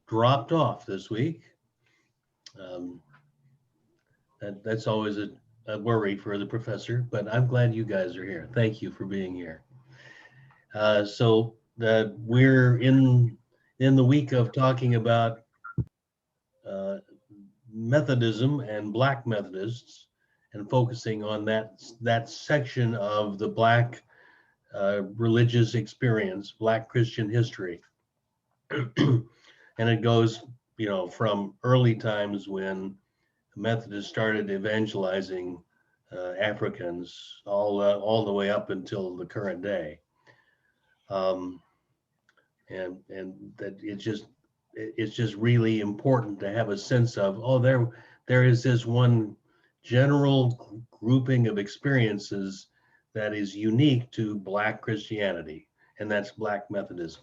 dropped off this week. Um, that's always a worry for the professor, but I'm glad you guys are here. Thank you for being here. We're in the week of talking about uh, Methodism and Black Methodists, and focusing on that section of the Black religious experience, Black Christian history. And it goes, from early times when Methodists started evangelizing Africans all the way up until the current day. Um, and that it's just really important to have a sense of, there is this one general grouping of experiences that is unique to Black Christianity, and that's Black Methodism.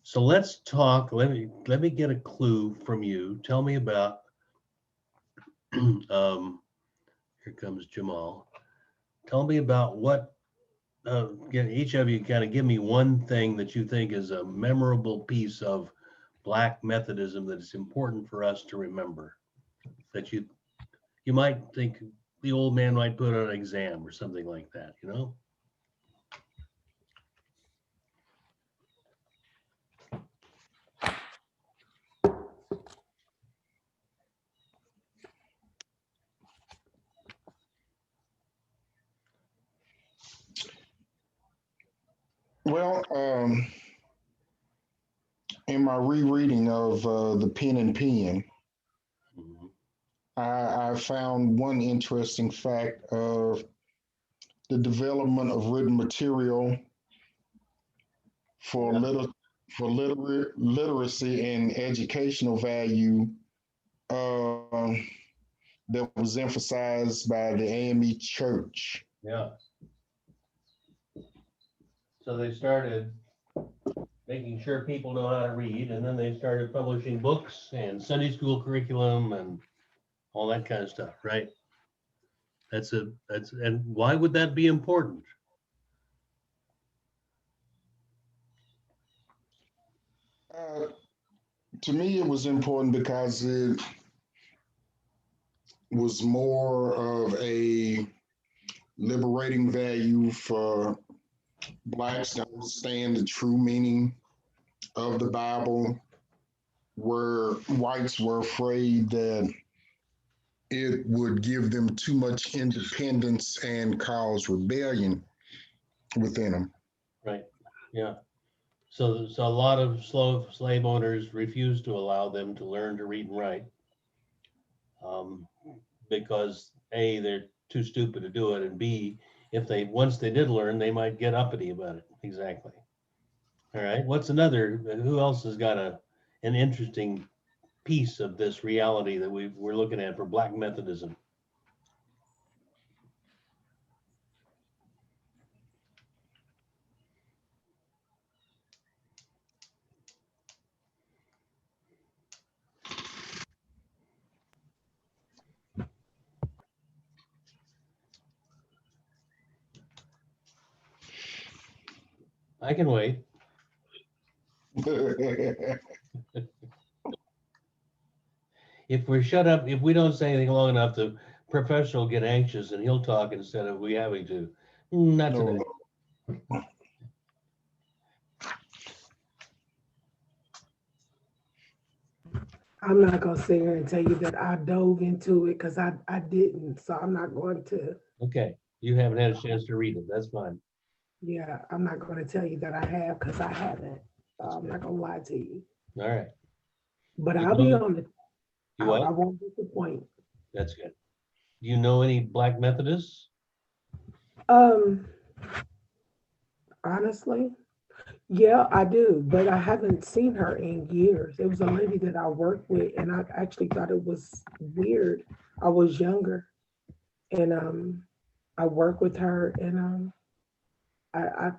So let's talk. Let me get a clue from you. Tell me about. Here comes Jamal. Tell me about what. Each of you kind of give me one thing that you think is a memorable piece of Black Methodism that is important for us to remember. That you might think the old man might put on an exam or something like that. Well, in my rereading of the Pen and Pen, Mhm. I found one interesting fact of the development of written material for Yeah. literacy and educational value that was emphasized by the AME Church. Yeah. So they started making sure people know how to read, and then they started publishing books and Sunday school curriculum and all that kind of stuff, right? And why would that be important? Uh, to me, it was important because it was more of a liberating value for blacks to understand the true meaning of the Bible, where whites were afraid that it would give them too much independence and cause rebellion within them. Right. Yeah. So a lot of slave owners refused to allow them to learn to read and write, um, because A, they're too stupid to do it, and B, if they once they did learn, they might get uppity about it. Exactly. All right. What's another? Who else has got an interesting piece of this reality that we're looking at for Black Methodism? I can wait. If we're shut up, if we don't say anything long enough, the professional will get anxious and he'll talk instead of we having to. Not No, today. no. I'm not gonna sit here and tell you that I dove into it because I didn't. So I'm not going to, Okay. You haven't had a chance to read it. That's fine. yeah, I'm not gonna tell you that I have because I haven't. That's I'm good. not gonna lie to you. All right. But You I'll be know, on it. you I what? won't disappoint. That's good. Do you know any Black Methodists? Um, honestly, yeah, I do, but I haven't seen her in years. It was a lady that I worked with, and I actually thought it was weird. I was younger, and I worked with her, and I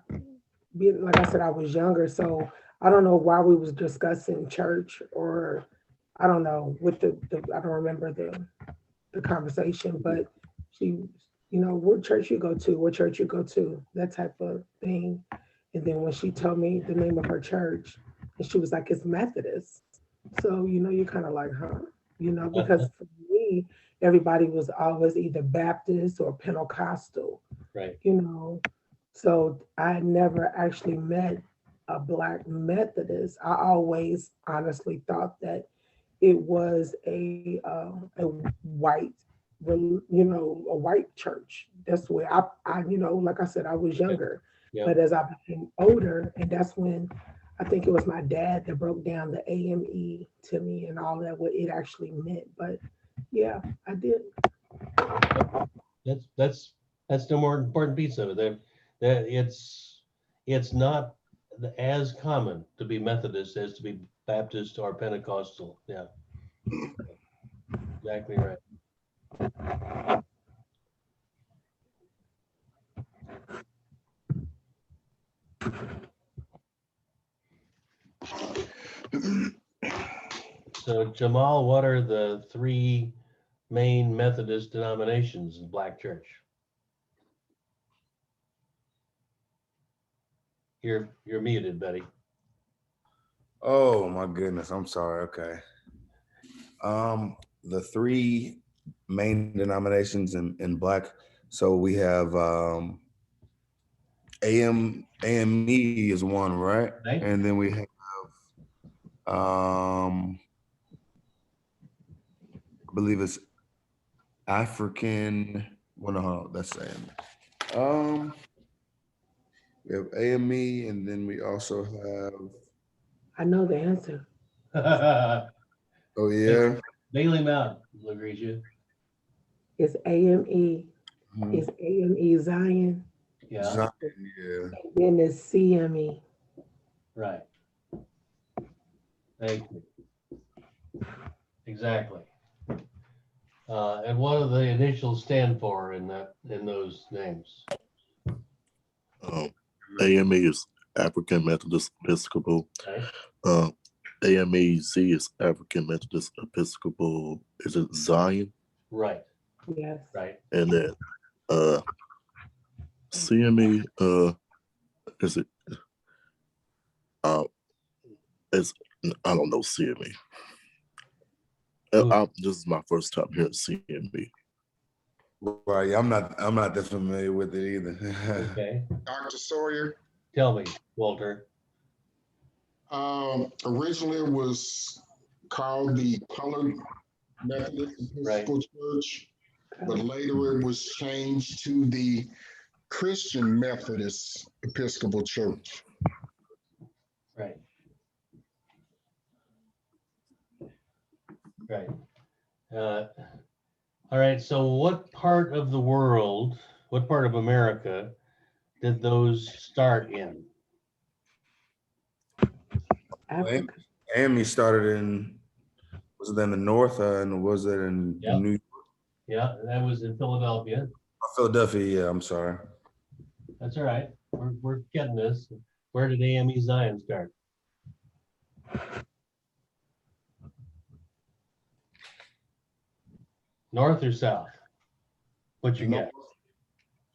being like I said, I was younger, so I don't know why we was discussing church or I don't know what the I don't remember the conversation, but she, what church you go to, what church you go to, that type of thing. And then when she told me the name of her church, and she was like, it's Methodist. So, you're kind of like, huh? Because for me, everybody was always either Baptist or Pentecostal, Right. you know. So I never actually met a Black Methodist. I always honestly thought that it was a white, a white church. That's where like I said, I was Yeah. younger, Yeah. but as I became older, and that's when I think it was my dad that broke down the AME to me and all that, what it actually meant. But yeah, I did. That's that's that's the more important piece of it. That it's not as common to be Methodist as to be Baptist or Pentecostal. Yeah, exactly right. So Jamal, what are the three main Methodist denominations in Black Church? You're muted, Betty. Oh my goodness, I'm sorry. Okay. The three main denominations in Black. So we have AME is one, right? Right? And then we have I believe it's African. Well, no, that's AME. We have AME, and then we also have. I know the answer. Oh yeah. Bail him out, Lucretia. It's AME. Mhm. It's AME Zion. Yeah, Zion, yeah. And then it's CME. right. Thank you. Exactly. And what do the initials stand for in those names? Um, AME is African Methodist Episcopal. Okay. AMEZ is African Methodist Episcopal. Is it Zion? Right. Yes. Right. And then CME is it uh is I don't know CME. This is my first time hearing CME. Right. Yeah, I'm not that familiar with it either. Okay. Dr. Sawyer. Tell me, Walter. Originally, it was called the Colored Methodist Right. Episcopal Church, but later it was changed to the Christian Methodist Episcopal Church. Right. Right. All right. So, what part of the world, what part of America, did those start in? Africa. AME started was it in the north and was it in Yep. New Yeah, that was in Philadelphia. Philadelphia? Yeah, I'm sorry. That's all right. We're getting this. Where did AME Zion start? North or south? What you No. get?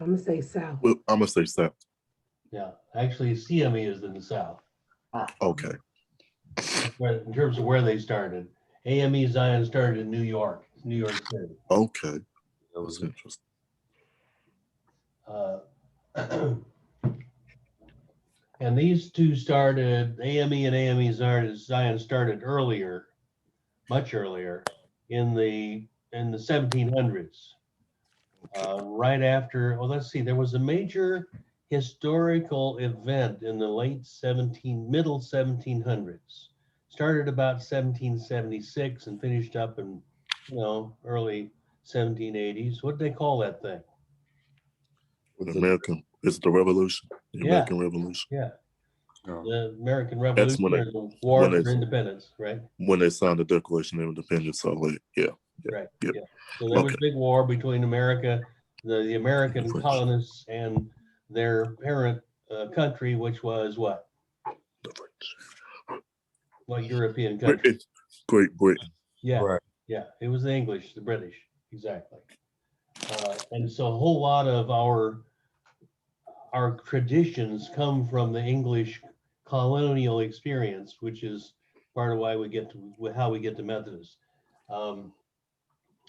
I'm gonna say South. Well, I'm gonna say South. Yeah, actually, CME is in the south. Okay. In terms of where they started, AME Zion started in New York City. Okay. That was interesting. And these two started, AME and AME Zion started earlier, much earlier, in the 1700s. Right after, let's see, there was a major historical event in the middle 1700s. Started about 1776 and finished up in, early 1780s. What did they call that thing? It's the Revolution. The Yeah. American Revolution. Yeah, No. the American That's Revolution or the War when for they- Independence, right? When they signed the Declaration of Independence, so like, yeah. Right. Yeah. Yeah. So there was a Okay. big war between America, the American French. colonists, and their parent country, which was what? The French. What European country? Great Britain. Yeah. Right. Yeah. It was the English, the British, exactly. And so a whole lot of our traditions come from the English colonial experience, which is part of why we get to how we get to Methodist.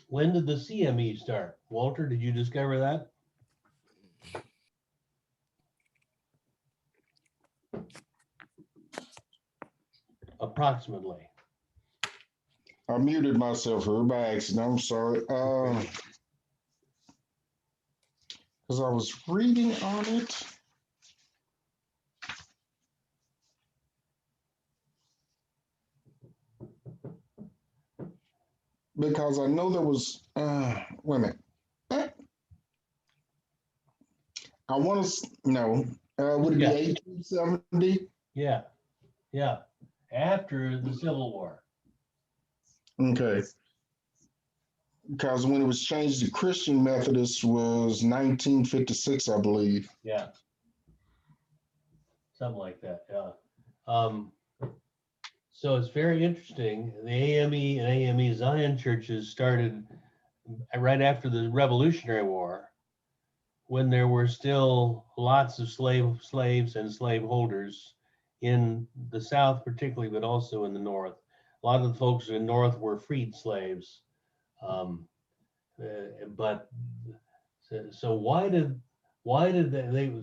When did the CME start? Walter, did you discover that? Approximately. I muted myself here by accident. I'm sorry. Because I was reading on it. Because I know there was, wait a minute. I want to know, would it be Yeah. 1870? Yeah, yeah. After the Civil War. Okay. Because when it was changed to Christian Methodist was 1956, I believe. Yeah. Something like that, yeah. So it's very interesting. The AME and AME Zion churches started right after the Revolutionary War, when there were still lots of slaves and slaveholders in the South, particularly, but also in the North. A lot of the folks in the North were freed slaves. But so why did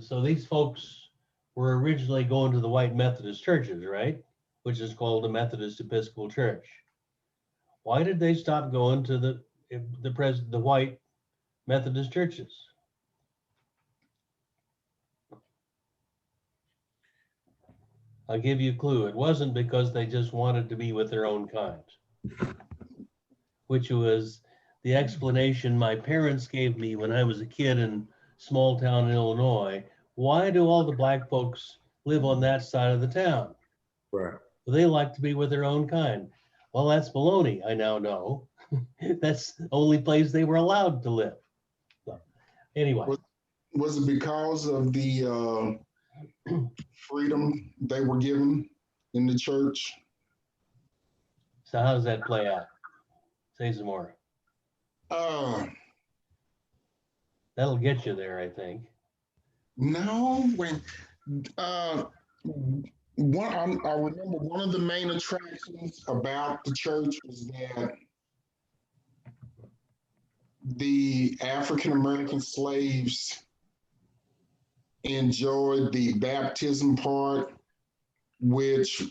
so these folks were originally going to the white Methodist churches, right? Which is called the Methodist Episcopal Church. Why did they stop going to the white Methodist churches? I'll give you a clue. It wasn't because they just wanted to be with their own kind, which was the explanation my parents gave me when I was a kid in small town in Illinois. Why do all the black folks live on that side of the town? Right. Well, they like to be with their own kind. Well, that's baloney, I now know. That's the only place they were allowed to live. So, anyway. Was it because of the freedom they were given in the church? So how does that play out? Say some more. That'll get you there, I think. No, when I remember one of the main attractions about the church was that the African American slaves enjoyed the baptism part, which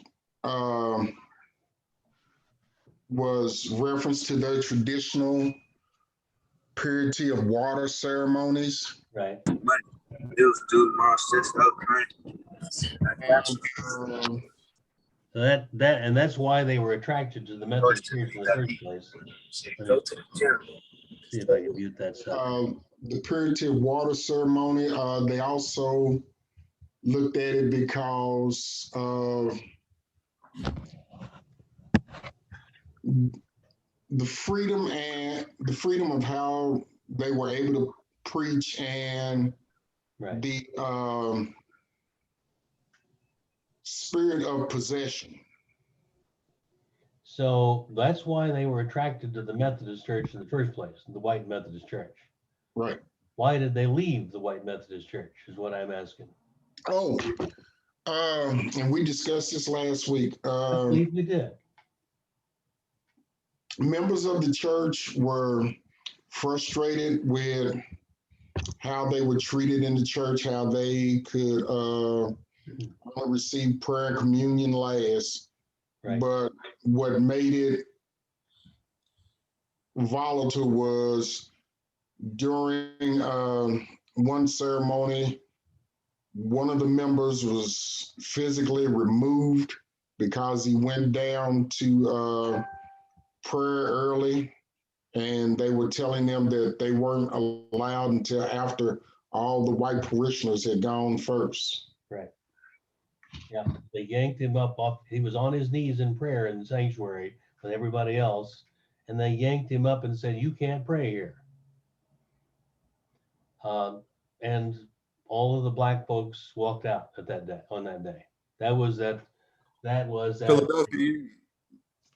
was reference to their traditional purity of water ceremonies. Right. So that's why they were attracted to the Methodist Church in the first place. Go to the gym. See if I can mute that stuff. The purity of water ceremony. They also looked at it because of the freedom of how they were able to preach and right. the spirit of possession. So that's why they were attracted to the Methodist Church in the first place, the white Methodist Church. Right. Why did they leave the white Methodist Church is what I'm asking. Oh, and we discussed this last week. I believe we did. Members of the church were frustrated with how they were treated in the church, how they could only receive prayer and communion last. Right. But what made it volatile was during one ceremony, one of the members was physically removed because he went down to prayer early, and they were telling them that they weren't allowed until after all the white parishioners had gone first. Right. Yeah, they yanked him up off. He was on his knees in prayer in the sanctuary with everybody else, and they yanked him up and said, "You can't pray here." And all of the black folks walked out at that day. On that day, that was that. Philadelphia.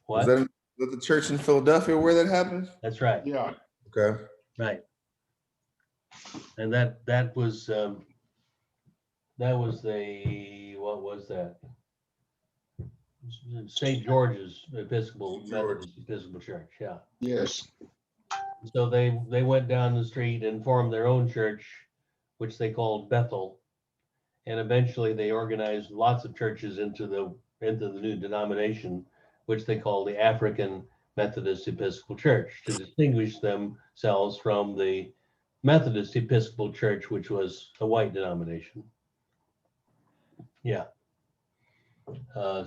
What? Was that the church in Philadelphia where that happened? That's right. Yeah. Okay. Right. And that was the what was that? St. George's Episcopal Methodist Episcopal Church, yeah. Yes. So they went down the street and formed their own church, which they called Bethel. And eventually they organized lots of churches into the new denomination, which they call the African Methodist Episcopal Church, to distinguish themselves from the Methodist Episcopal Church, which was a white denomination. Yeah.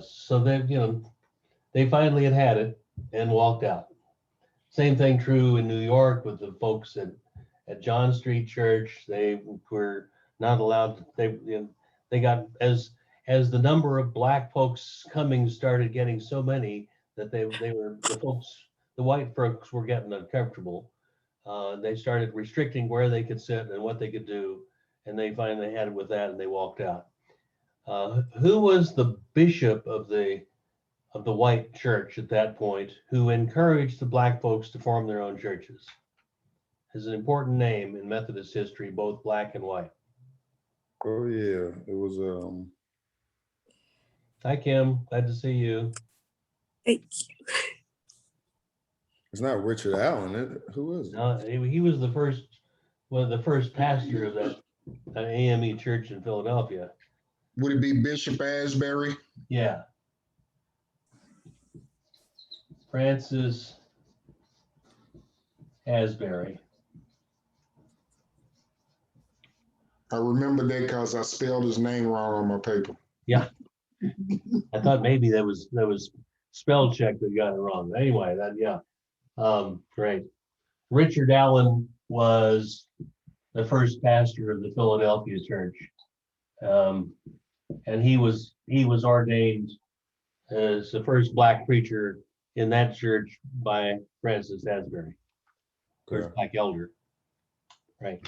So they finally had it and walked out. Same thing true in New York with the folks at John Street Church. They were not allowed to, they got, as the number of black folks coming started getting so many that the white folks were getting uncomfortable. They started restricting where they could sit and what they could do, and they finally had it with that and they walked out. Who was the bishop of the white church at that point who encouraged the black folks to form their own churches? Is an important name in Methodist history, both black and white. Oh yeah, it was Hi Kim, glad to see you. Thank it's not Richard Allen. Who is it? He was one of the first pastor of that AME church in Philadelphia. Would it be Bishop Asbury? Yeah. Francis Asbury. I remember that because I spelled his name wrong on my paper. Yeah. I thought maybe that was spell check that got it wrong. Anyway, great. Richard Allen was the first pastor of the Philadelphia church. And he was ordained as the first black preacher in that church by Francis Asbury, first black elder. Right.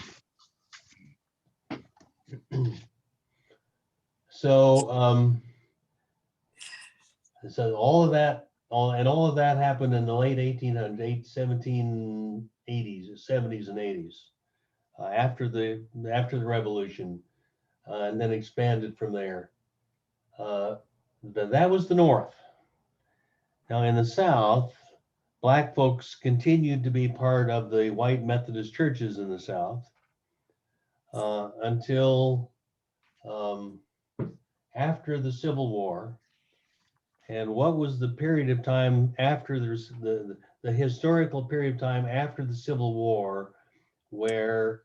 So all of that happened in the late 1780s, 70s, and 80s, after the revolution, and then expanded from there. That was the North. Now in the South, black folks continued to be part of the white Methodist churches in the South until after the Civil War. And what was the period of time after the historical period of time after the Civil War, where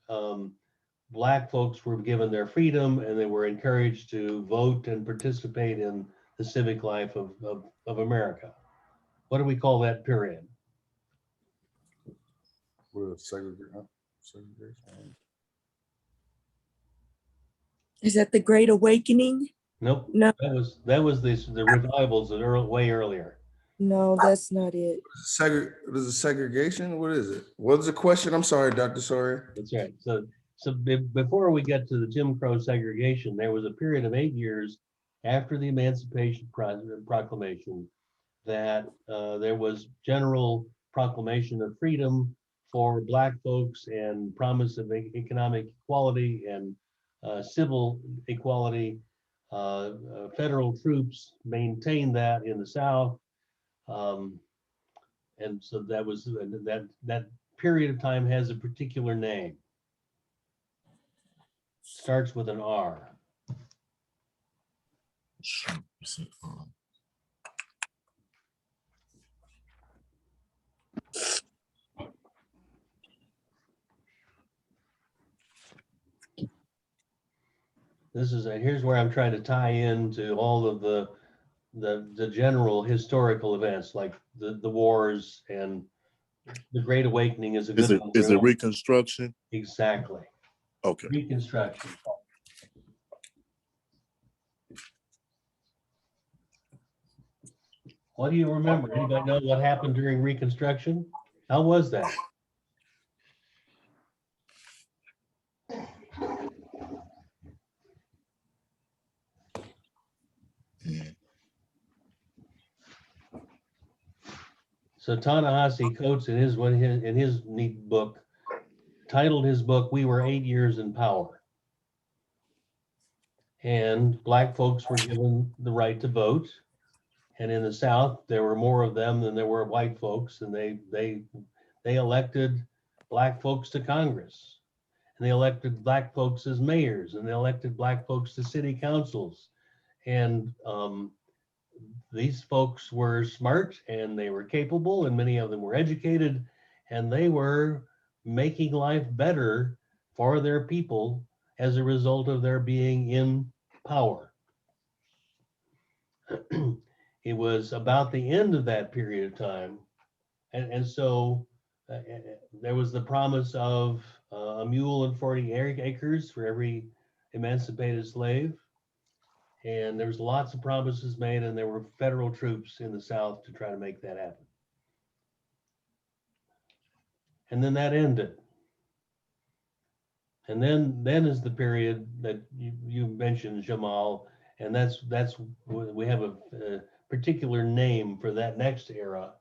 black folks were given their freedom and they were encouraged to vote and participate in the civic life of America? What do we call that period? Segregation. Is that the Great Awakening? Nope. No. That was the revivals that are way earlier. No, that's not it. What is it, segregation? What is it? What's the question? I'm sorry, Dr. Sawyer. That's right. So before we get to the Jim Crow segregation, there was a period of 8 years after the Emancipation Proclamation that there was general proclamation of freedom for black folks and promise of economic equality and civil equality. Federal troops maintained that in the South. And so that period of time has a particular name. Starts with an R. Here's where I'm trying to tie into all of the general historical events, like the wars, and the Great Awakening is a good one. Is it Reconstruction? Exactly. Okay. Reconstruction. What do you remember? Anybody know what happened during Reconstruction? How was that? So Ta-Nehisi Coates in his neat book titled his book, "We Were 8 Years in Power." And black folks were given the right to vote, And in the South, there were more of them than there were white folks, and they elected black folks to Congress, and they elected black folks as mayors, and they elected black folks to city councils. And these folks were smart, and they were capable, and many of them were educated, and they were making life better for their people as a result of their being in power. It was about the end of that period of time. And so there was the promise of a mule and 40 acres for every emancipated slave. And there was lots of promises made, and there were federal troops in the South to try to make that happen. And then that ended. And then is the period that you mentioned, Jamal, and that's we have a particular name for that next era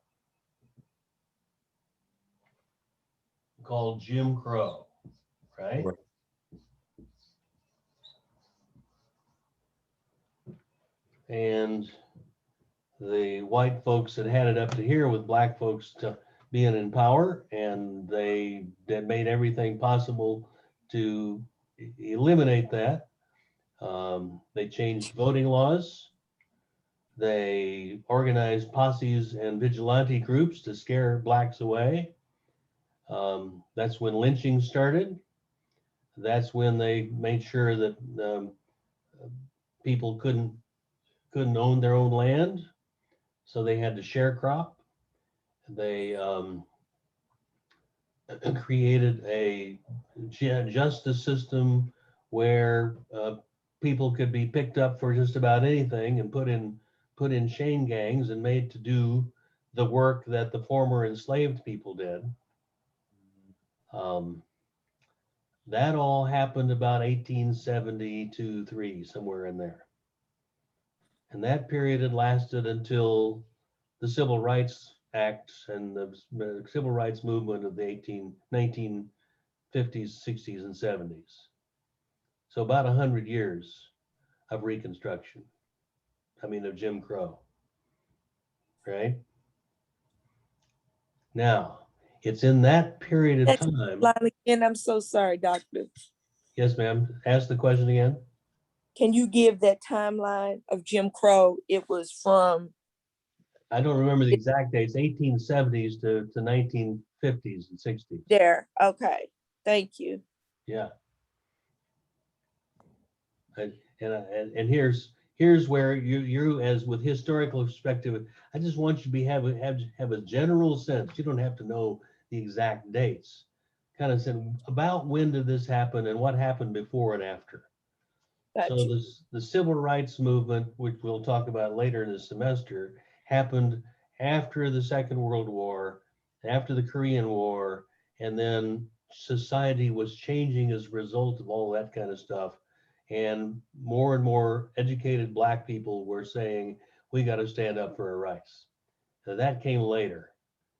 called Jim Crow, right? Right. And the white folks had it up to here with black folks being in power, and they made everything possible to eliminate that. They changed voting laws. They organized posses and vigilante groups to scare blacks away. That's when lynching started. That's when they made sure that people couldn't own their own land, so they had to sharecrop. They created a justice system where people could be picked up for just about anything and put in chain gangs and made to do the work that the former enslaved people did. That all happened about 1872-3, somewhere in there. And that period had lasted until the Civil Rights Act and the Civil Rights Movement of the 1950s, 60s, and 70s. So about 100 years of Reconstruction. I mean, of Jim Crow, right? Now, it's in that period of Next time. line again. I'm so sorry, doctor. Yes, ma'am. Ask the question again. Can you give that timeline of Jim Crow? It was from, I don't remember the exact dates, 1870s to 1950s and 60s. there. Okay. Thank you. Yeah. And here's where you as with historical perspective, I just want you to have a general sense. You don't have to know the exact dates. Kind of said about when did this happen and what happened before and after. Got So you. the civil rights movement, which we'll talk about later in the semester, happened after the Second World War, after the Korean War, and then society was changing as a result of all that kind of stuff. And more educated black people were saying, we got to stand up for our rights. Now, that came later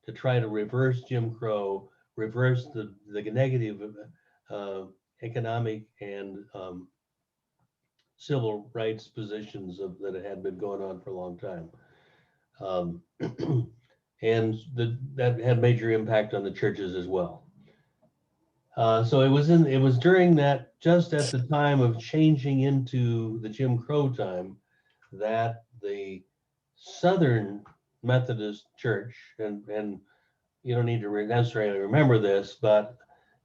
to try to reverse Jim Crow, reverse the negative economic and civil rights positions that had been going on for a long time. And that had major impact on the churches as well. So it was during that, just at the time of changing into the Jim Crow time, that the Southern Methodist Church, and you don't need to necessarily remember this, but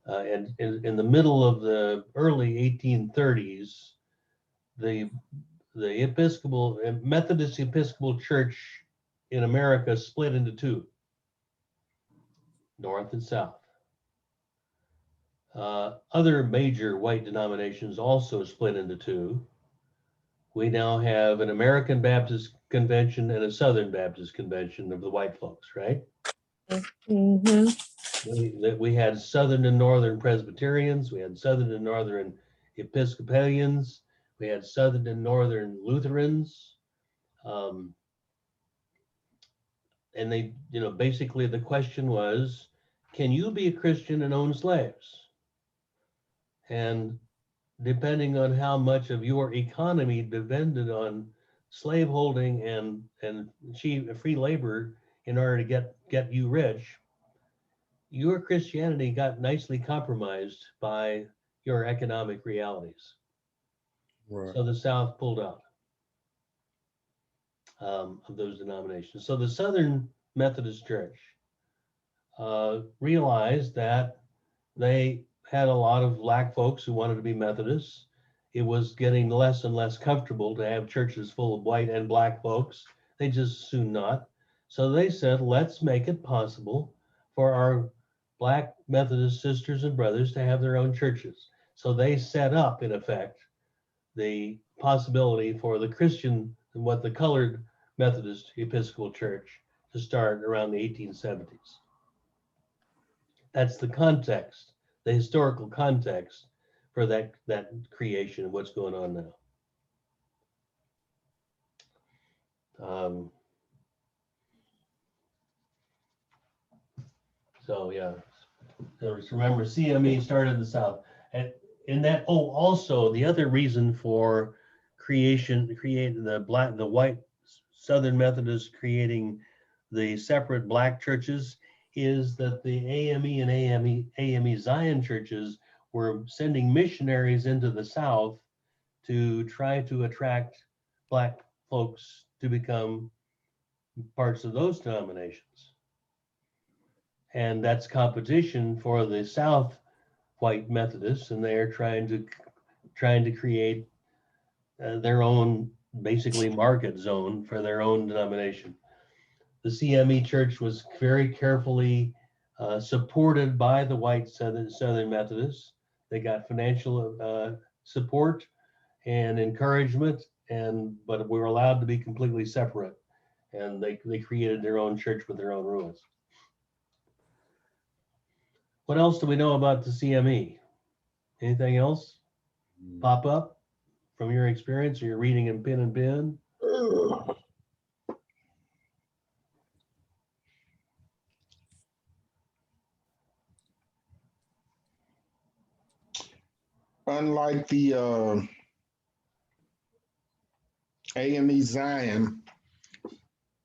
in the middle of the early 1830s, the Methodist Episcopal Church in America split into two, North and South. Other major white denominations also split into two. We now have an American Baptist Convention and a Southern Baptist Convention of the white folks, right? Mm-hmm. We had Southern and Northern Presbyterians, we had Southern and Northern Episcopalians, we had Southern and Northern Lutherans. And they, basically the question was, can you be a Christian and own slaves? And depending on how much of your economy depended on slaveholding and free labor in order to get you rich, your Christianity got nicely compromised by your economic realities. Right. So the South pulled out of those denominations. So the Southern Methodist Church realized that they had a lot of black folks who wanted to be Methodists. It was getting less and less comfortable to have churches full of white and black folks. They just soon not. So they said, let's make it possible for our black Methodist sisters and brothers to have their own churches. So they set up, in effect, the possibility for the Christian, what the colored Methodist Episcopal Church to start around the 1870s. That's the context, the historical context for that creation of what's going on now. So yeah, remember CME started in the South, and in that. Oh, also the other reason for creating the white Southern Methodists creating the separate black churches is that the AME and AME Zion churches were sending missionaries into the South to try to attract black folks to become parts of those denominations. And that's competition for the South white Methodists, and they're trying to create their own basically market zone for their own denomination. The CME Church was very carefully supported by the white Southern Methodists. They got financial support and encouragement, but we were allowed to be completely separate. And they created their own church with their own rules. What else do we know about the CME? Anything else pop up from your experience or your reading in pen and pen? Unlike the AME Zion,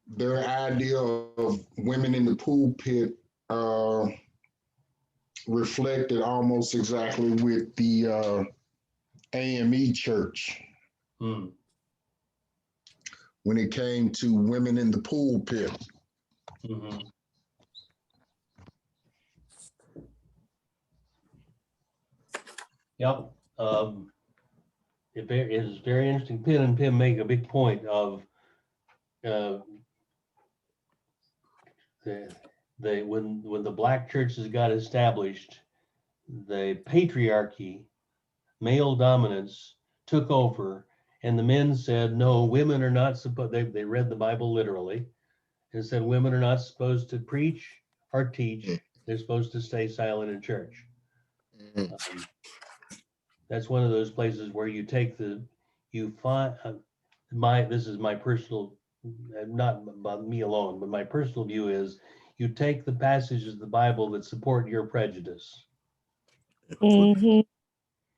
their idea of women in the pulpit reflected almost exactly with the AME church Hmm. when it came to women in the pulpit. Mm-hmm. Yep. It is very interesting. Penn and Pim make a big point of when the black churches got established, the patriarchy, male dominance took over, and the men said, no, women are not supposed, they read the Bible literally and said women are not supposed to preach or teach. They're supposed to stay silent in church. That's one of those places where you take you find this is my personal, not about me alone, but my personal view is you take the passages of the Bible that support your prejudice. Mhm.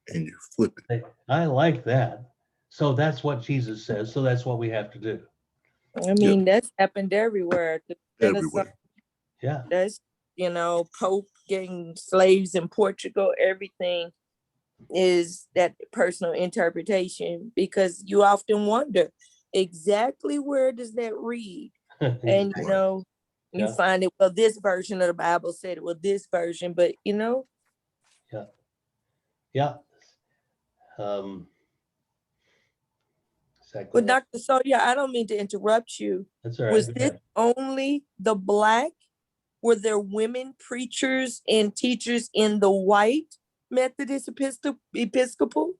And you flip it. I like that. So that's what Jesus says. So that's what we have to do. I mean, that's happened everywhere. The Everywhere. Yeah. That's, Pope getting slaves in Portugal, everything is that personal interpretation, because you often wonder exactly where does that read? And, you Yeah. find it, well, this version of the Bible said it, well, this version, but, Yeah. Well, Dr. Sawyer, I don't mean to interrupt you. That's all right. Was this only the black? Were there women preachers and teachers in the white Methodist Episcopal?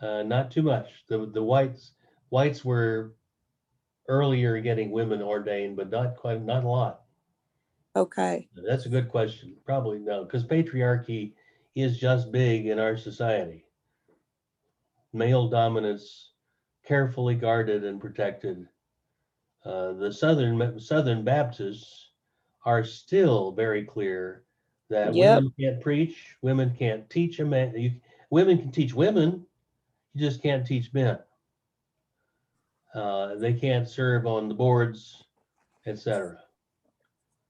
Not too much. The whites were earlier getting women ordained, but not a lot. Okay. That's a good question. Probably no, because patriarchy is just big in our society. Male dominance, carefully guarded and protected. The Southern Baptists are still very clear that women can't preach, women can't teach a man. Women can teach women, you just can't teach men. They can't serve on the boards, etc.,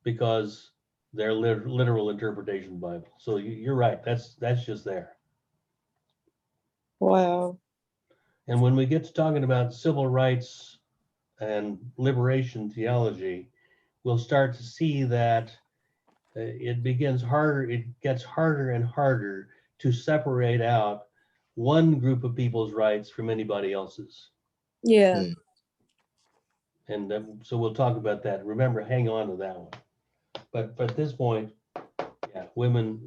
because they're literal interpretation of the Bible. So you're right. That's just there. Wow. And when we get to talking about civil rights and liberation theology, we'll start to see that it gets harder and harder to separate out one group of people's rights from anybody else's. Yeah. Hmm. And so we'll talk about that. Remember, hang on to that one. But at this point, yeah, women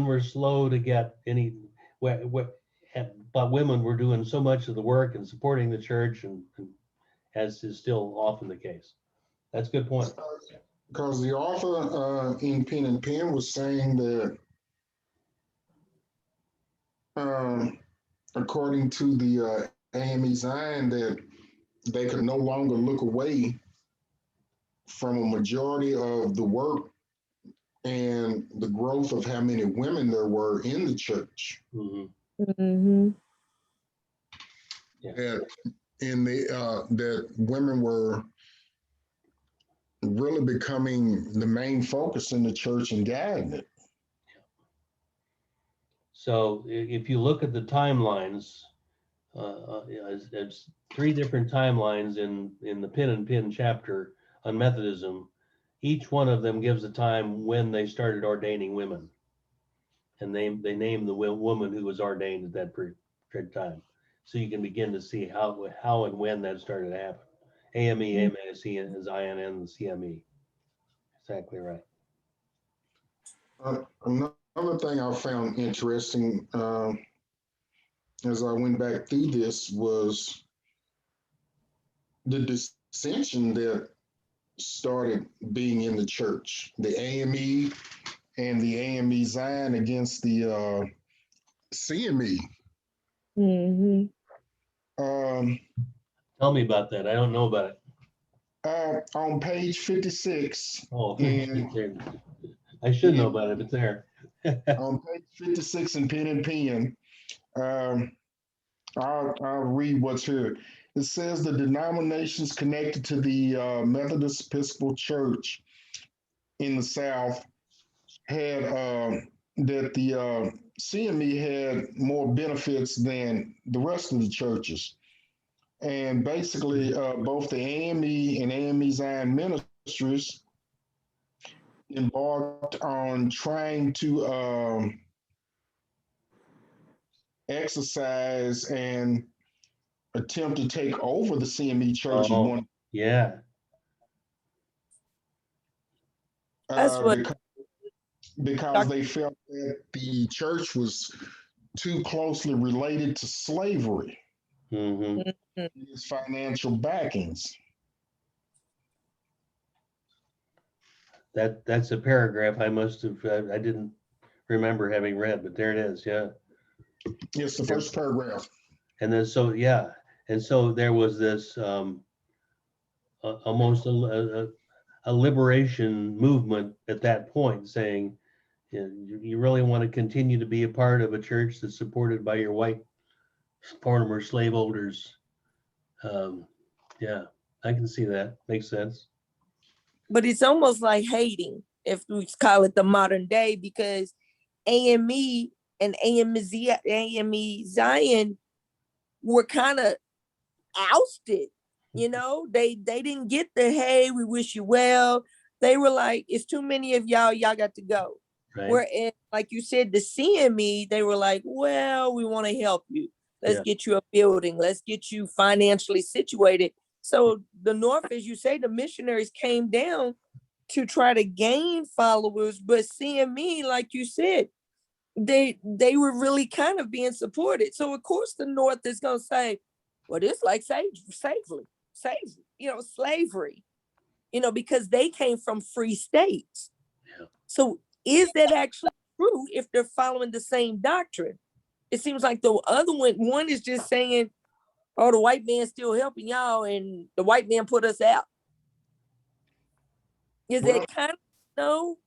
were slow to get any, but women were doing so much of the work and supporting the church, and as is still often the case. That's a good point. Because the author in Pen and Pen was saying that, according to the AME Zion, that they could no longer look away from a majority of the work and the growth of how many women there were in the church. Mhm. Mm-hmm. Yeah. That that women were really becoming the main focus in the church and guiding it. So if you look at the timelines, it's 3 different timelines in the Pen and Pen chapter on Methodism. Each one of them gives a time when they started ordaining women, and they name the woman who was ordained at that period time. So you can begin to see how and when that started to happen. AME, AMSE, and Zion, and the CME. Exactly right. Another thing I found interesting as I went back through this was the dissension that started being in the church. The AME and the AME Zion against the CME. Mm-hmm. Tell me about that. I don't know about it. On page 56, Oh, and I should know about it. It's there. on page 56 in Pen and Pen, I'll read what's here. It says the denominations connected to the Methodist Episcopal Church in the South had that the CME had more benefits than the rest of the churches. And basically, both the AME and AME Zion ministries embarked on trying to exercise and attempt to take over the CME church Oh, one yeah. That's what because they felt that the church was too closely related to slavery, Mm-hmm. its financial backings. That's a paragraph I didn't remember having read, but there it is. Yeah. It's the first paragraph. And then and so there was this almost a liberation movement at that point, saying, you really want to continue to be a part of a church that's supported by your white former slaveholders. Yeah, I can see that. Makes sense. but it's almost like hating, if we call it the modern day, because AME and AME Zion were kind of ousted. They didn't get the hey, we wish you well. They were like, it's too many of y'all got to go. Right. Whereas, like you said, the CME, they were like, well, we want to help you. Let's get you a building. Let's get you financially situated. So the North, as you say, the missionaries came down to try to gain followers, but CME, like you said, they were really kind of being supported. So of course the North is going to say, well, it's like slavery, because they came from free states. Yeah. So is that actually true if they're following the same doctrine? It seems like the other one is just saying, oh, the white man's still helping y'all and the white man put us out. Is Well, that kind of no?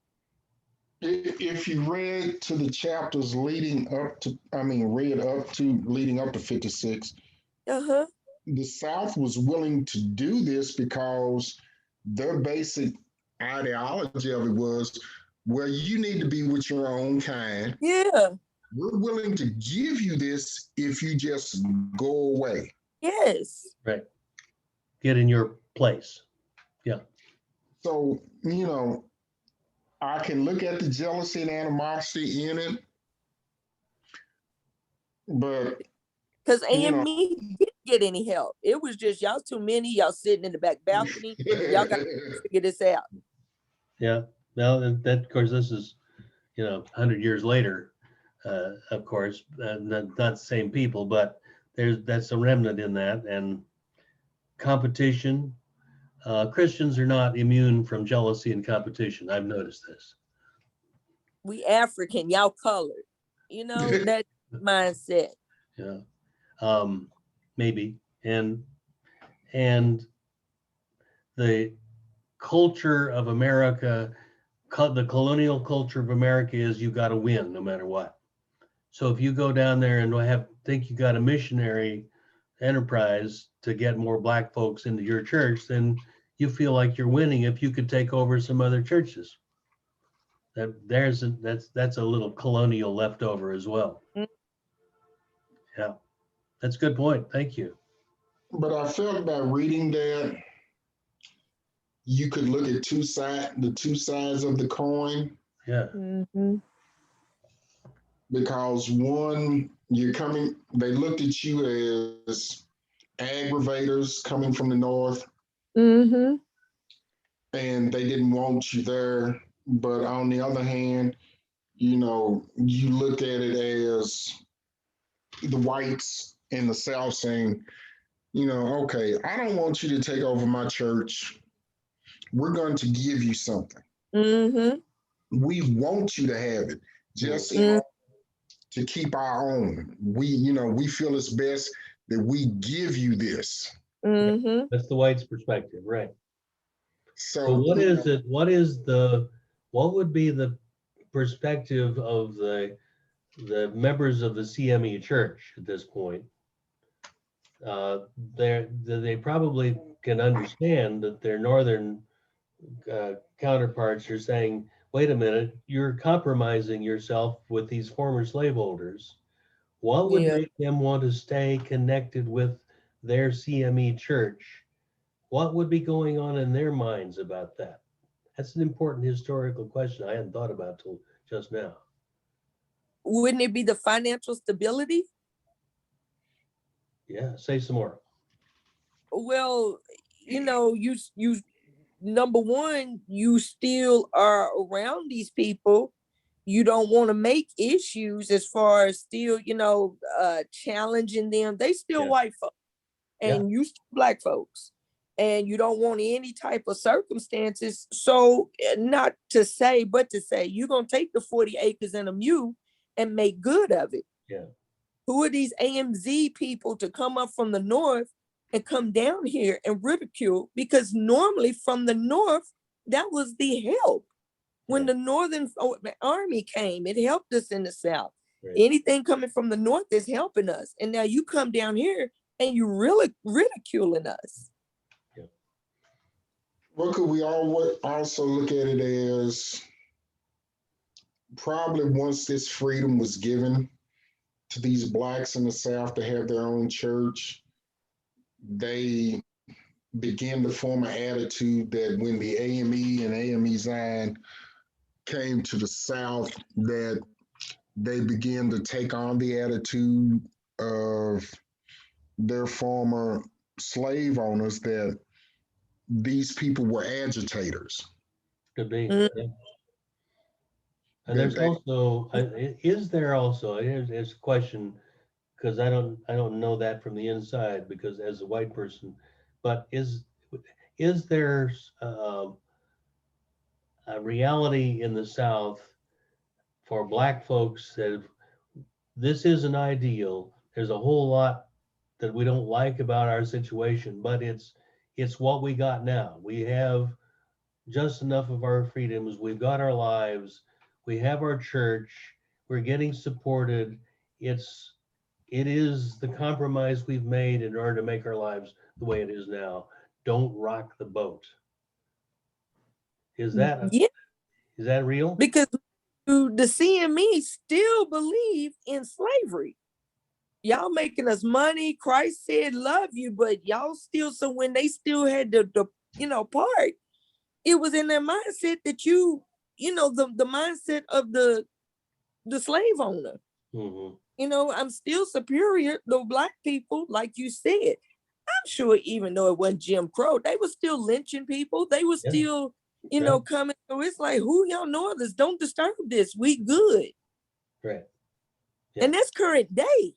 If you read to the chapters leading up to 56, Uh-huh. the South was willing to do this because their basic ideology of it was, well, you need to be with your own kind. Yeah. We're willing to give you this if you just go away. Yes. Right. Get in your place. Yeah. So, I can look at the jealousy and animosity in it, but Because you know, AME didn't get any help. It was just y'all too many. Y'all sitting in the back balcony. Y'all got to figure this out. Yeah. Well, that of course, this is 100 years later, of course, not the same people, but that's a remnant in that. And competition, Christians are not immune from jealousy and competition. I've noticed this. We African, y'all colored. That mindset. Yeah. Maybe. And the culture of America, the colonial culture of America is you got to win no matter what. So if you go down there and think you got a missionary enterprise to get more black folks into your church, then you feel like you're winning if you could take over some other churches. That's a little colonial leftover as well. Mm. Yeah, that's a good point. Thank you. but I felt by reading that you could look at the two sides of the coin, Yeah, Mm-hmm. because one, they looked at you as aggravators coming from the north, Mm-hmm. and they didn't want you there. But on the other hand, you look at it as the whites in the South saying, okay, I don't want you to take over my church. We're going to give you something. Mm-hmm. We want you to have it, just Mm-hmm. to keep our own. We feel it's best that we give you this. Mm-hmm. that's the white's perspective, right? So So, what is it? What would be the perspective of the members of the CME Church at this point? They probably can understand that their northern counterparts are saying, wait a minute, you're compromising yourself with these former slaveholders. What would Yeah. make them want to stay connected with their CME church? What would be going on in their minds about that? That's an important historical question I hadn't thought about till just now. Wouldn't it be the financial stability? Yeah, say some more. Well, you number one, you still are around these people. You don't want to make issues as far as still, challenging them. They still Yeah. white folks Yeah. and you still black folks. And you don't want any type of circumstances. So not to say, but to say, you're going to take the 40 acres and a mule and make good of it. Yeah. Who are these AMZ people to come up from the north and come down here and ridicule? Because normally from the north, that was the help. When the Northern Army came, it helped us in the South. Right. Anything coming from the north is helping us. And now you come down here and you really ridiculing us. Yeah. what could we also look at it as? Probably once this freedom was given to these blacks in the South to have their own church, they began to form an attitude that when the AME and AME Zion came to the South, that they began to take on the attitude of their former slave owners, that these people were agitators. Could be. Mm. Yeah. And there's also, here's a question, because I don't know that from the inside, because as a white person, but is there a reality in the South for black folks that this isn't ideal? There's a whole lot that we don't like about our situation, but it's what we got now. We have just enough of our freedoms. We've got our lives. We have our church. We're getting supported. It's it is the compromise we've made in order to make our lives the way it is now. Don't rock the boat. Is Yeah, that real? because the CME still believe in slavery. Y'all making us money. Christ said love you, but y'all still, so when they still had the part, it was in their mindset that the mindset of the slave owner. Mhm. I'm still superior to Black people, like you said. I'm sure even though it wasn't Jim Crow, they were still lynching people. They were Yeah. still, Right. coming. So it's like, who y'all Northerners, don't disturb this. We good. Right. Yeah. And that's current day.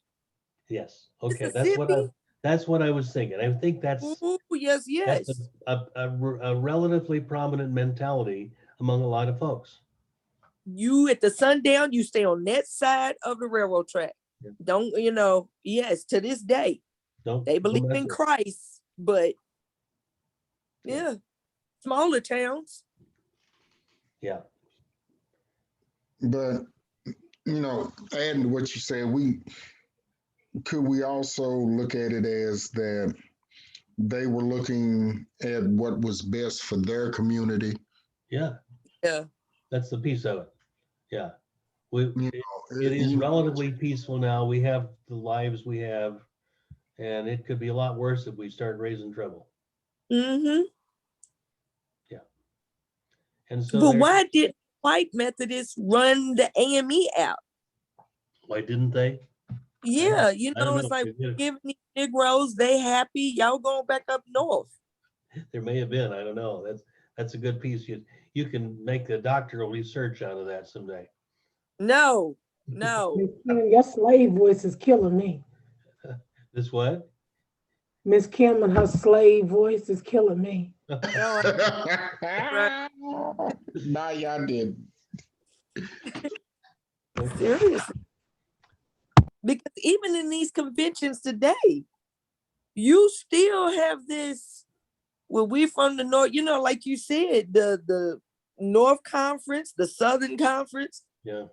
Yes. Okay. Mississippi. That's what I was thinking. I think that's Ooh, yes. a relatively prominent mentality among a lot of folks. You at the sundown, you stay on that side of the railroad track. Yeah. Don't, yes, to this day, they believe mess in with it. Christ, but Yeah. yeah, smaller towns. Yeah. But adding to what you said, we also look at it as that they were looking at what was best for their community. Yeah. Yeah. That's the piece of it. Yeah. You It is you- relatively peaceful now. We have the lives we have, and it could be a lot worse if we start raising trouble. Mm-hmm. And so But why did white Methodists run the AME out? why didn't they? Yeah, I don't it's know. like giving these Negroes, they happy, y'all going back up north. There may have been. I don't know. That's a good piece. You can make a doctoral research out of that someday. No. Miss Kim, your slave voice is killing me. This what? Miss Kim and her slave voice is killing me. No, right. Nah, y'all did. Seriously. Because even in these conventions today, you still have this, well, we from the North, like you said, the North Conference, the Southern Conference. Yeah.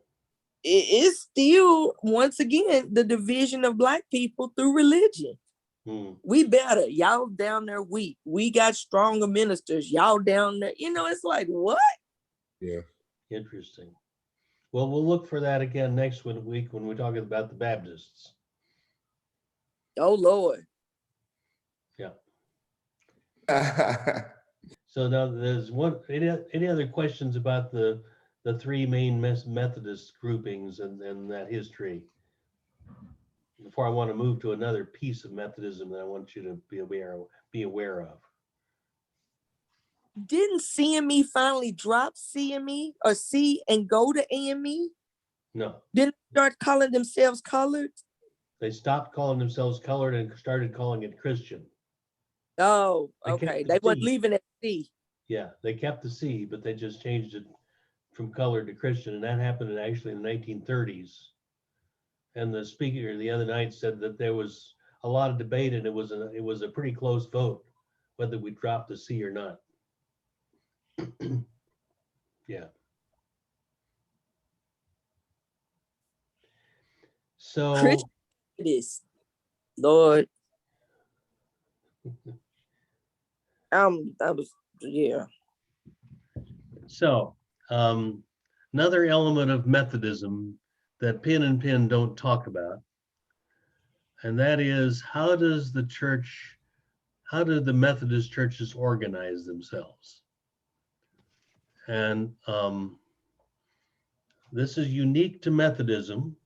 It is still, once again, the division of Black people through religion. We better. Y'all down there weak. We got stronger ministers. Y'all down there. It's like, what? Yeah. Interesting. Well, we'll look for that again next week when we're talking about the Baptists. Oh, Lord. Yeah. So now there's any other questions about the three main Methodist groupings and that history? Before I want to move to another piece of Methodism that I want you to be aware of. Didn't CME finally drop CME or C and go to AME? No. Didn't they start calling themselves colored? They stopped calling themselves colored and started calling it Christian. Oh, okay. They weren't leaving at C. Yeah, they kept the C, but they just changed it from colored to Christian, and that happened actually in the 1930s. And the speaker the other night said that there was a lot of debate, and it was a pretty close vote whether we dropped the C or not. Yeah. So Christian it is. Lord. Yeah. So another element of Methodism that Pin and Pin don't talk about, and that is how do the Methodist churches organize themselves? And this is unique to Methodism,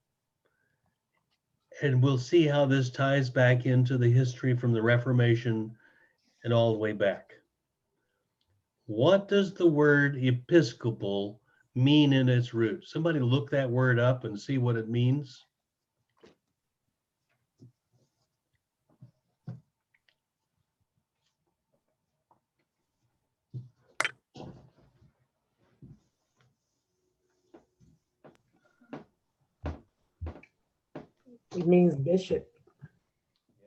and we'll see how this ties back into the history from the Reformation and all the way back. What does the word Episcopal mean in its root? Somebody look that word up and see what it means. It means bishop.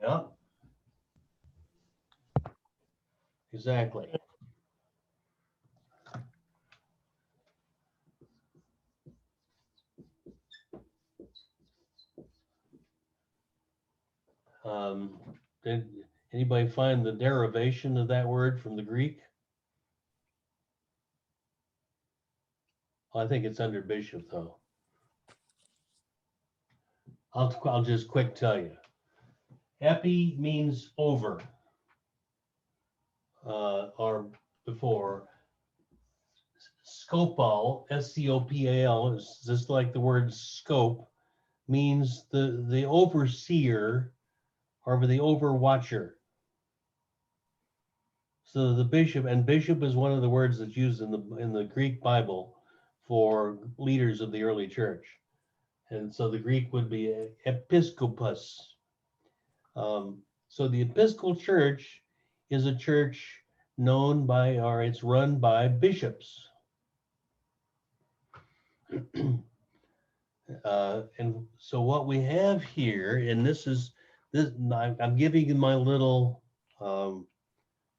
Yeah. Exactly. Did anybody find the derivation of that word from the Greek? I think it's under bishop though. I'll just quick tell you. Epi means over, or before. Scopal, S-C-O-P-A-L, is just like the word scope, means the overseer or the overwatcher. So the bishop, and bishop is one of the words that's used in the Greek Bible for leaders of the early church. And so the Greek would be episkopos. So the Episcopal Church is a church known by, or it's run by bishops. And so what we have here, and this is this, I'm giving you my little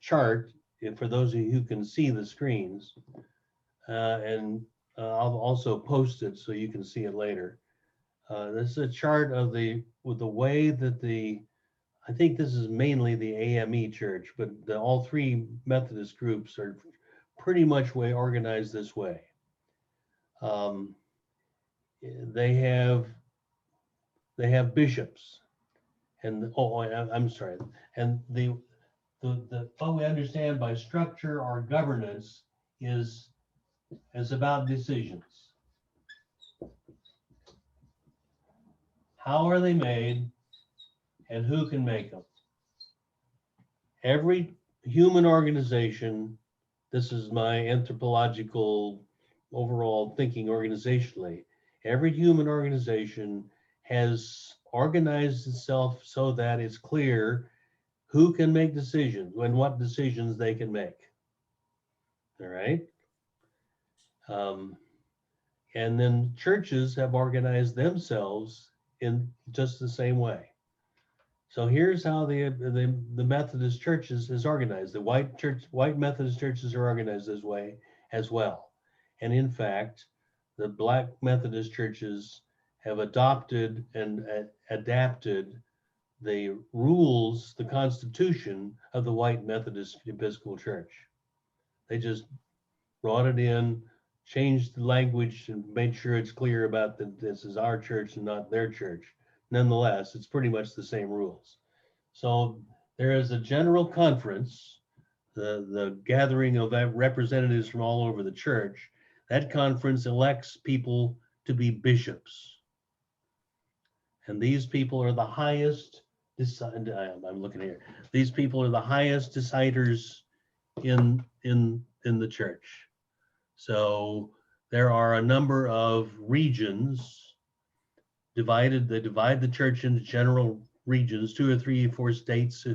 chart for those of you who can see the screens, and I'll also post it so you can see it later. This is a chart of with the way that I think this is mainly the AME church, but all three Methodist groups are pretty much organized this way. They have bishops, and I'm sorry, and what we understand by structure or governance is about decisions. How are they made, and who can make them? Every human organization, this is my anthropological overall thinking organizationally, every human organization has organized itself so that it's clear who can make decisions and what decisions they can make. All right. And then churches have organized themselves in just the same way. So here's how the Methodist churches is organized. The white Methodist churches are organized this way as well. And in fact, the Black Methodist churches have adopted and adapted the rules, the constitution of the white Methodist Episcopal Church. They just brought it in, changed the language, and made sure it's clear about that this is our church and not their church. Nonetheless, it's pretty much the same rules. So there is a general conference, the gathering of representatives from all over the church. That conference elects people to be bishops. And these people are the highest, I'm looking here, these people are the highest deciders in the church. So there are a number of regions divided. They divide the church into general regions, 2 or 3 or 4 states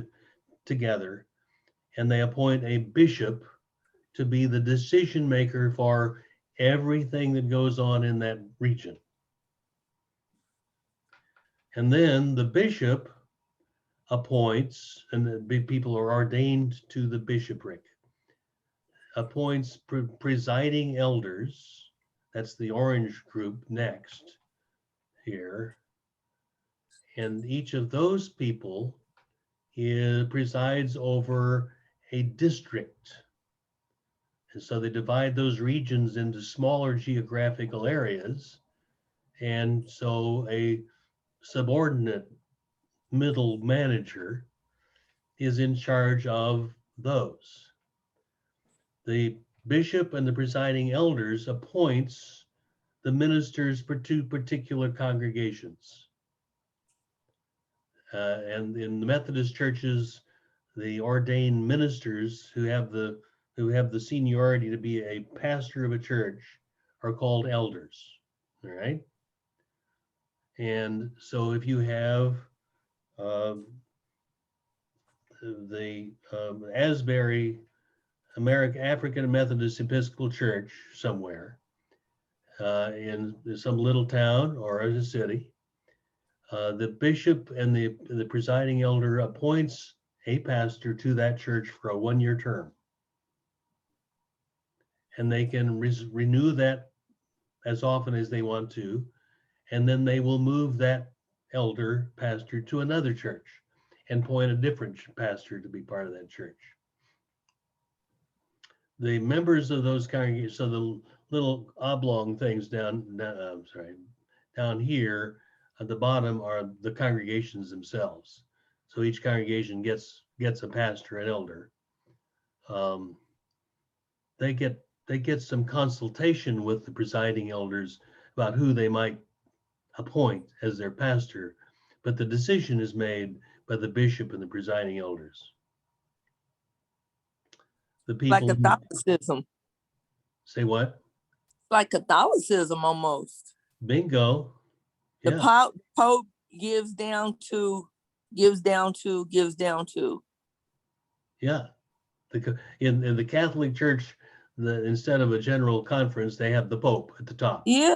together, and they appoint a bishop to be the decision maker for everything that goes on in that region. And then the bishop appoints, and the people are ordained to the bishopric, appoints presiding elders. That's the orange group next here. And each of those people presides over a district. And so they divide those regions into smaller geographical areas. And so a subordinate middle manager is in charge of those. The bishop and the presiding elders appoints the ministers for 2 particular congregations. And in the Methodist churches, the ordained ministers who have the seniority to be a pastor of a church are called elders. All right. And so if you have the Asbury African Methodist Episcopal Church somewhere in some little town or a city, the bishop and the presiding elder appoints a pastor to that church for a 1-year term. And they can renew that as often as they want to. And then they will move that elder pastor to another church. and appoint a different pastor to be part of that church. The members of those congregations, so the little oblong things down here at the bottom are the congregations themselves. So each congregation gets a pastor and elder. They get some consultation with the presiding elders about who they might appoint as their pastor, but the decision is made by the bishop and the presiding elders. The Like people Catholicism. say what? Like Catholicism almost. Bingo. The Yeah. Pope gives down to. Yeah. In the Catholic Church, instead of a general conference, they have the Pope at the top. Yeah.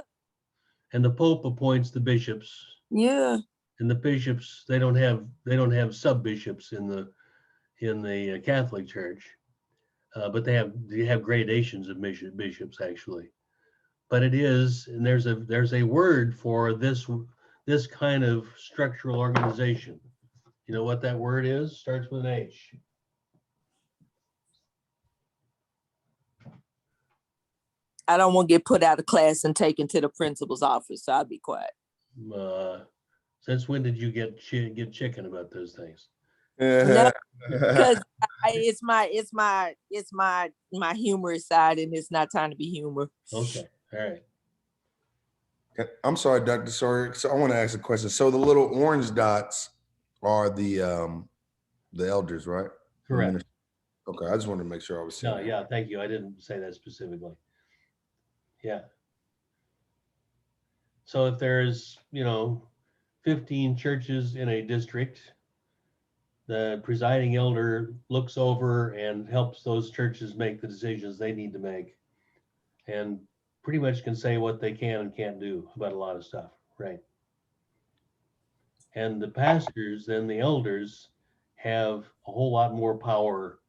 And the Pope appoints the bishops. Yeah. And the bishops, they don't have sub-bishops in the Catholic Church, but they have gradations of bishops actually. But it is, and there's a word for this kind of structural organization. You know what that word is? Starts with an H. I don't want to get put out of class and taken to the principal's office, so I'll be quiet. Since when did you get chicken about those things? No, because it's my humorous side, and it's not time to be humor. Okay, all right. I'm sorry, Dr. Sawyer. So I want to ask a question. So the little orange dots are the elders, right? Correct. Okay, I just wanted to make sure I was saying No, yeah, thank you. I didn't say that specifically. Yeah. So if there's, 15 churches in a district, the presiding elder looks over and helps those churches make the decisions they need to make, and pretty much can say what they can and can't do about a lot of stuff, right? And the pastors and the elders have a whole lot more power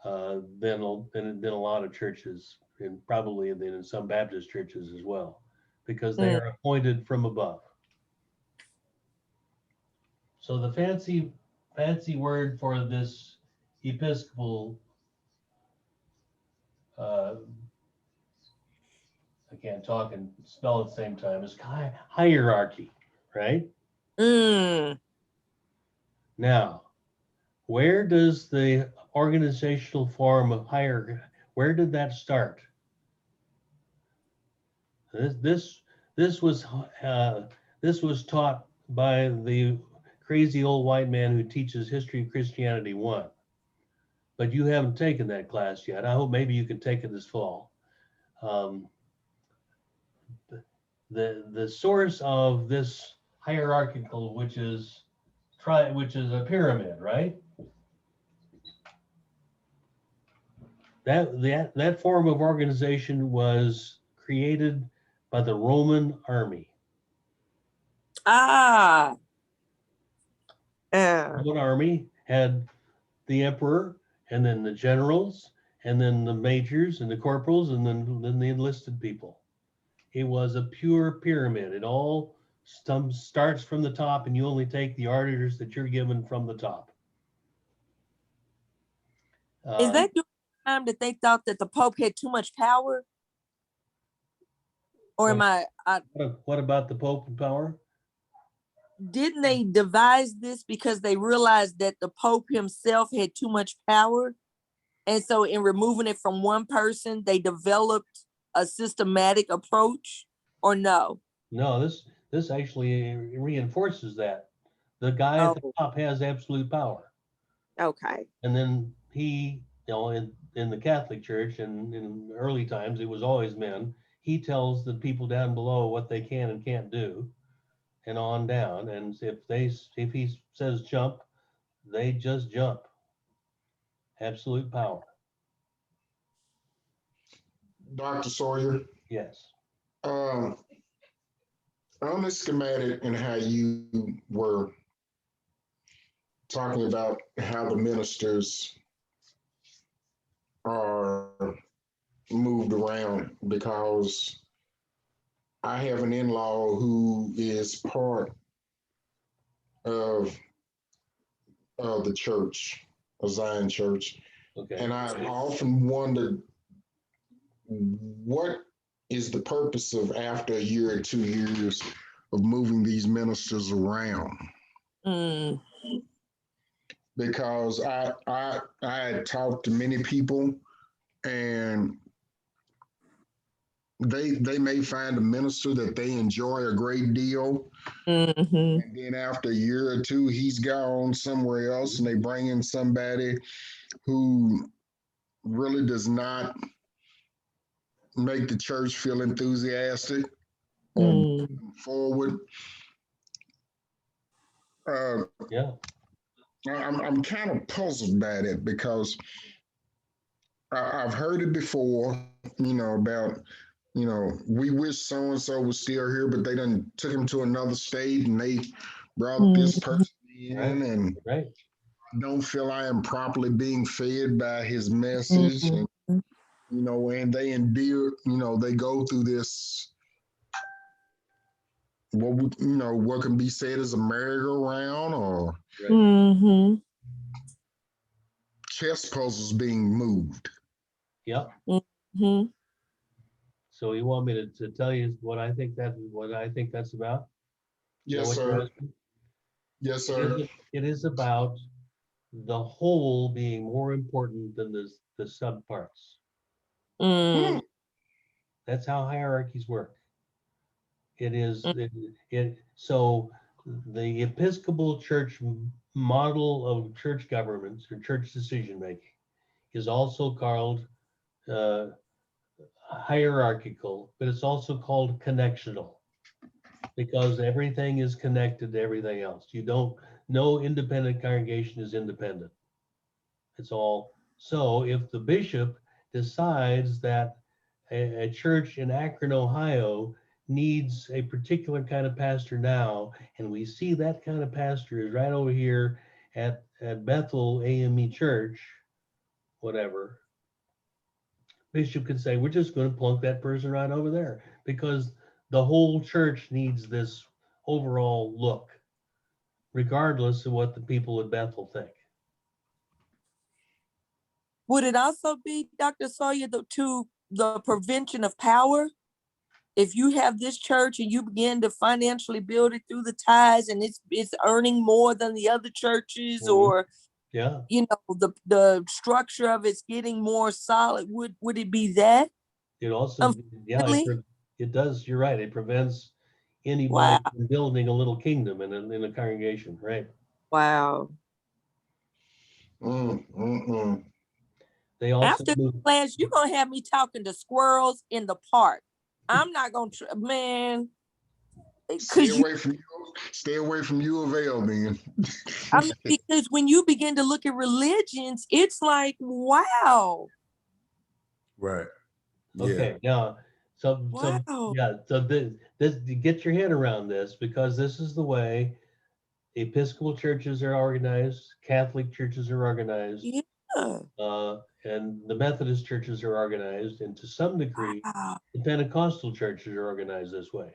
than a lot of churches, and probably than in some Baptist churches as well, because they are appointed from above. So the fancy word for this Episcopal, I can't talk and spell at the same time, is hierarchy, right? Now, where does the organizational form of hierarchy, where did that start? This was taught by the crazy old white man who teaches History of Christianity 1. But you haven't taken that class yet. I hope maybe you can take it this fall. The source of this hierarchical, which is a pyramid, right? That form of organization was created by the Roman army. Yeah. The Roman army had the emperor, and then the generals, and then the majors and the corporals, and then the enlisted people. It was a pure pyramid. It all starts from the top, and you only take the orders that you're given from the top. Is that the time that they thought that the Pope had too much power? Or am I what about the Pope and power? Didn't they devise this because they realized that the Pope himself had too much power? And so in removing it from one person, they developed a systematic approach, or no? No, this actually reinforces that. The guy at the top has absolute power. Okay. And then he, in the Catholic Church and in early times, it was always men. He tells the people down below what they can and can't do, and on down. And if he says jump, they just jump. Absolute power. Dr. Sawyer. Yes. On the schematic and how you were talking about how the ministers are moved around, because I have an in-law who is part of of the church, of Zion Church. Okay. And I often wondered, what is the purpose of after a year or 2 years of moving these ministers around? Mm, Because I had talked to many people, and they may find a minister that they enjoy a great deal, mhm, and then after a year or two he's gone somewhere else, and they bring in somebody who really does not make the church feel enthusiastic or mm, forward. Uh, Yeah. I'm kind of puzzled by that, because I've heard it before, about, we wish so and so was still here, but they done took him to another state and they brought this mhm, person in, Right. and Right. don't feel I am properly being fed by his message. mhm. And they endure, they go through this, what can be said as a merry-go-round, or Right. Mhm, chess puzzles being moved. Yeah. mhm. So you want me to tell you what I think that's about? Is that Yes, what you're sir. asking? Yes, It sir. it is about the whole being more important than the sub parts. Hmm. Mm, That's how hierarchies work. It is so the Episcopal Church model of church governments or church decision making is also called uh, hierarchical, but it's also called connectional, because everything is connected to everything else. No independent congregation is independent. It's all. So if the bishop decides that a church in Akron, Ohio needs a particular kind of pastor now, and we see that kind of pastor is right over here at Bethel AME Church, whatever, bishop could say, we're just going to plunk that person right over there, because the whole church needs this overall look, regardless of what the people at Bethel think. would it also be, Dr. Sawyer, to the prevention of power? If you have this church and you begin to financially build it through the tithes, and it's earning more than the other churches, Mhm. or Yeah, the structure of it's getting more solid, would it be that? it also, yeah, Really? it does, you're right, it prevents anybody Wow. from building a little kingdom in a congregation, right? Wow. Mm, mm, mm. They also After move, class, you're gonna have me talking to squirrels in the park. I'm not gonna man, Stay because away from you. Stay away from U of L, then. because when you begin to look at religions, it's like, wow, Right. Yeah. okay, now, wow. yeah, so this, you get your head around this, because this is the way Episcopal churches are organized, Catholic churches are organized, Yeah. and the Methodist churches are organized, and to some degree, Wow. the Pentecostal churches are organized this way.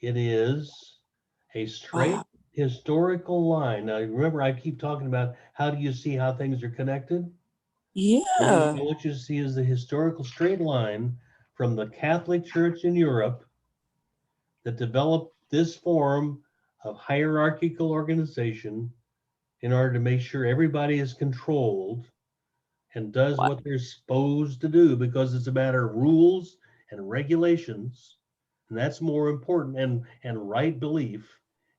It is a straight Wow. historical line. Now, remember, I keep talking about how do you see how things are connected? Yeah. What you see is the historical straight line from the Catholic Church in Europe that developed this form of hierarchical organization in order to make sure everybody is controlled and does Wow. what they're supposed to do, because it's a matter of rules and regulations, and that's more important, and right belief,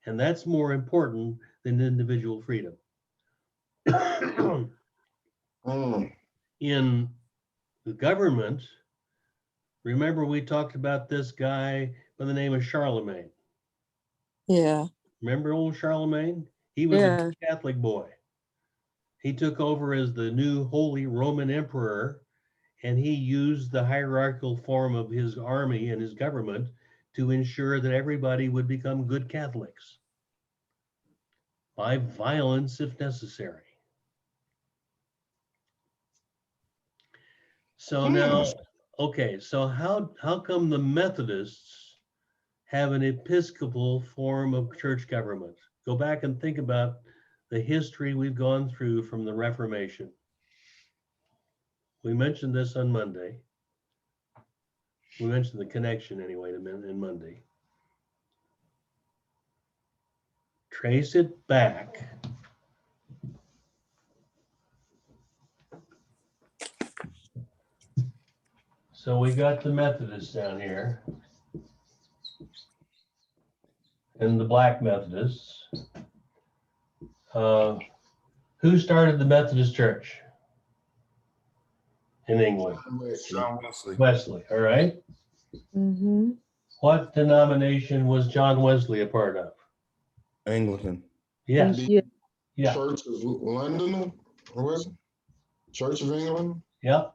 and that's more important than individual freedom. Mm. In the government, remember we talked about this guy by the name of Charlemagne. Yeah. Remember old Charlemagne? He was a Yeah. Catholic boy. He took over as the new Holy Roman Emperor, and he used the hierarchical form of his army and his government to ensure that everybody would become good Catholics by violence if necessary. So now, okay, so how come the Methodists have an Episcopal form of church government? Go back and think about the history we've gone through from the Reformation. We mentioned this on Monday. We mentioned the connection anyway in Monday. Trace it back. So we got the Methodists down here and the Black Methodists. Who started the Methodist Church in England? John Wesley. Wesley, all right. Mm-hmm. What denomination was John Wesley a part of? Anglican. Yes. Yeah. Yeah. Church of London, or was it? Church of England? Yep.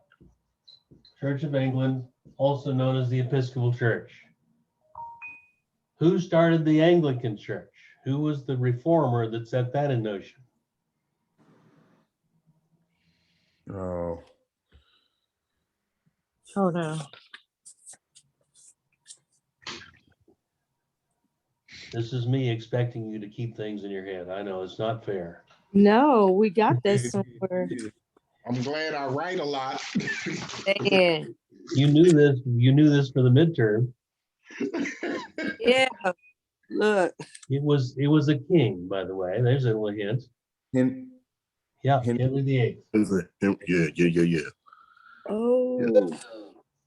Church of England, also known as the Episcopal Church. Who started the Anglican Church? Who was the reformer that set that in motion? Oh, Hold on. This is me expecting you to keep things in your head. I know it's not fair. No, we got that somewhere. I'm glad I write a lot. Man. You knew this. You knew this for the midterm. Yeah. Look. It was a king, by the way. There's a little hint. Hen- Yeah, Henry- Henry VIII. Yeah. Oh.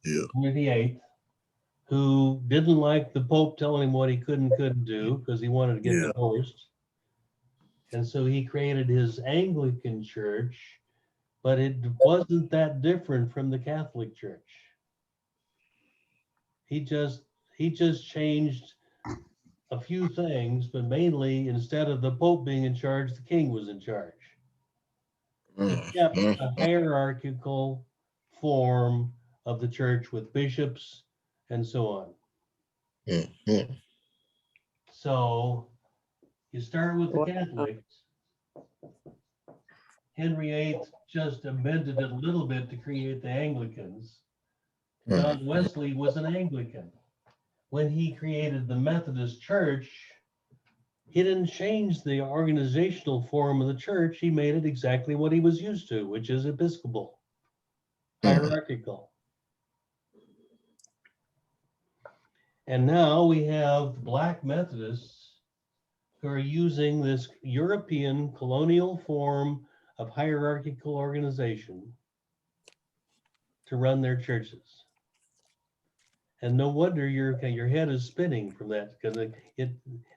Yeah. Henry VIII, who didn't like the Pope telling him what he could and couldn't do because he wanted to get Yeah. divorced. And so he created his Anglican church, but it wasn't that different from the Catholic Church. He just changed a few things, but mainly instead of the Pope being in charge, the king was in charge. He kept a hierarchical form of the church with bishops and so on. Mhm. So you start with the Wow. Catholics. Henry VIII just amended it a little bit to create the Anglicans. John Wesley was an Anglican. When he created the Methodist Church, he didn't change the organizational form of the church. He made it exactly what he was used to, which is Episcopal, hierarchical. And now we have Black Methodists who are using this European colonial form of hierarchical organization to run their churches. And no wonder your head is spinning from that, because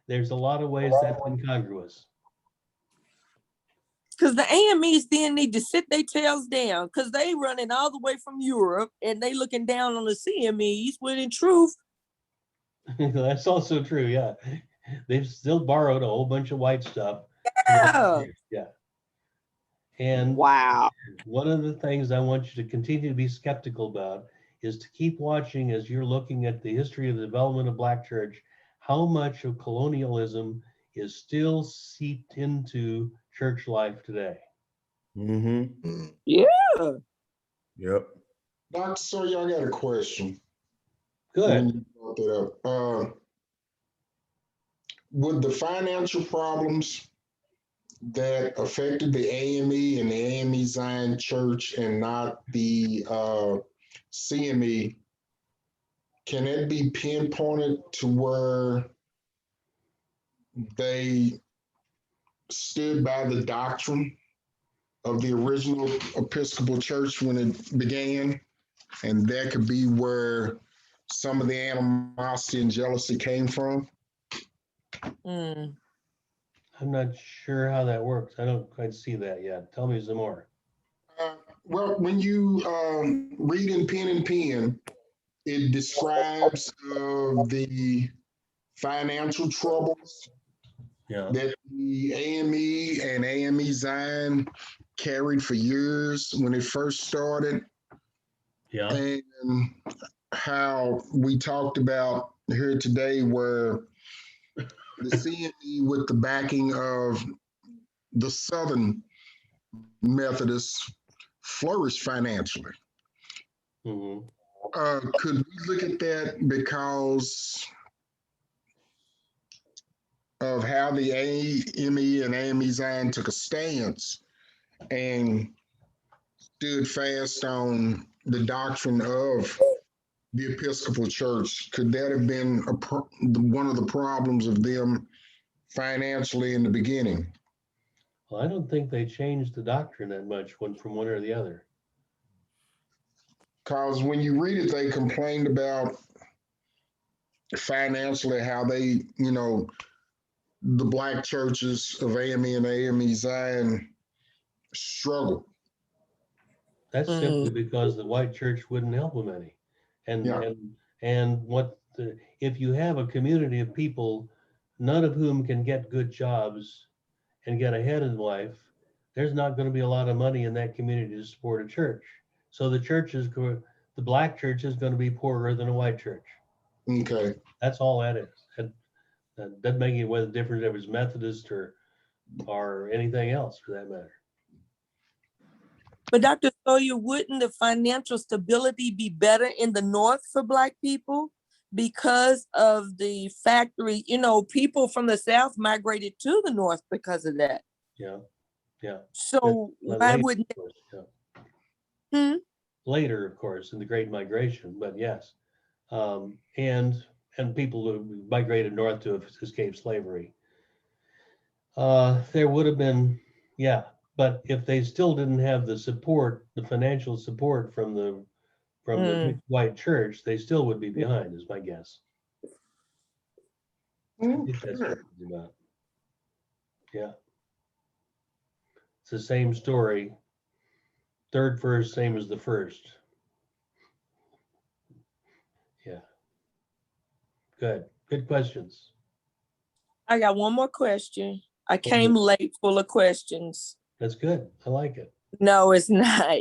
there's a lot of ways that's incongruous. Because the AMEs then need to sit their tails down because they running all the way from Europe and they looking down on the CMEs when in truth. That's also true, yeah. They've still borrowed a whole bunch of white stuff. Yeah. Yeah. And Wow. one of the things I want you to continue to be skeptical about is to keep watching as you're looking at the history of the development of Black church, how much of colonialism is still seeped into church life today. Mm-hmm. Yeah. Yep. Dr. Sawyer, I got a question. Good. When you brought that up, would the financial problems that affected the AME and the AME Zion Church and not the CME, can it be pinpointed to where they stood by the doctrine of the original Episcopal Church when it began? And that could be where some of the animosity and jealousy came from? Mm. I'm not sure how that works. I don't quite see that yet. Tell me some more. Well, when you read in Pen and Pen, it describes the financial troubles Yeah. that the AME and AME Zion carried for years when it first started, Yeah. and how we talked about here today where the CME, with the backing of the Southern Methodists, flourished financially. Mhm. Could we look at that because of how the AME and AME Zion took a stance and stood fast on the doctrine of the Episcopal Church. Could that have been one of the problems of them financially in the beginning? Well, I don't think they changed the doctrine that much from one or the other. Because when you read it, they complained about financially how they, the black churches of AME and AME Zion struggled. That's simply because the white church wouldn't help them any. Yeah. And if you have a community of people, none of whom can get good jobs and get ahead in life, there's not going to be a lot of money in that community to support a church. So the black church is going to be poorer than a white church. Okay. That's all that is. And that doesn't make any difference if it's Methodist or anything else for that matter. But Dr. Sawyer, wouldn't the financial stability be better in the North for Black people because of the factory? People from the South migrated to the North because of that. Yeah. So why wouldn't of course, yeah. Hmm? Later, of course, in the Great Migration, but yes. And people who migrated north to escape slavery. There would have been, yeah, but if they still didn't have the support, the financial support from the mixed white church, they still would be behind, is my guess. I think that's what it's about. Yeah. It's the same story. Third verse, same as the first. Yeah. Good questions. I got one more question. I came late full of questions. That's good. I like it. No, it's not.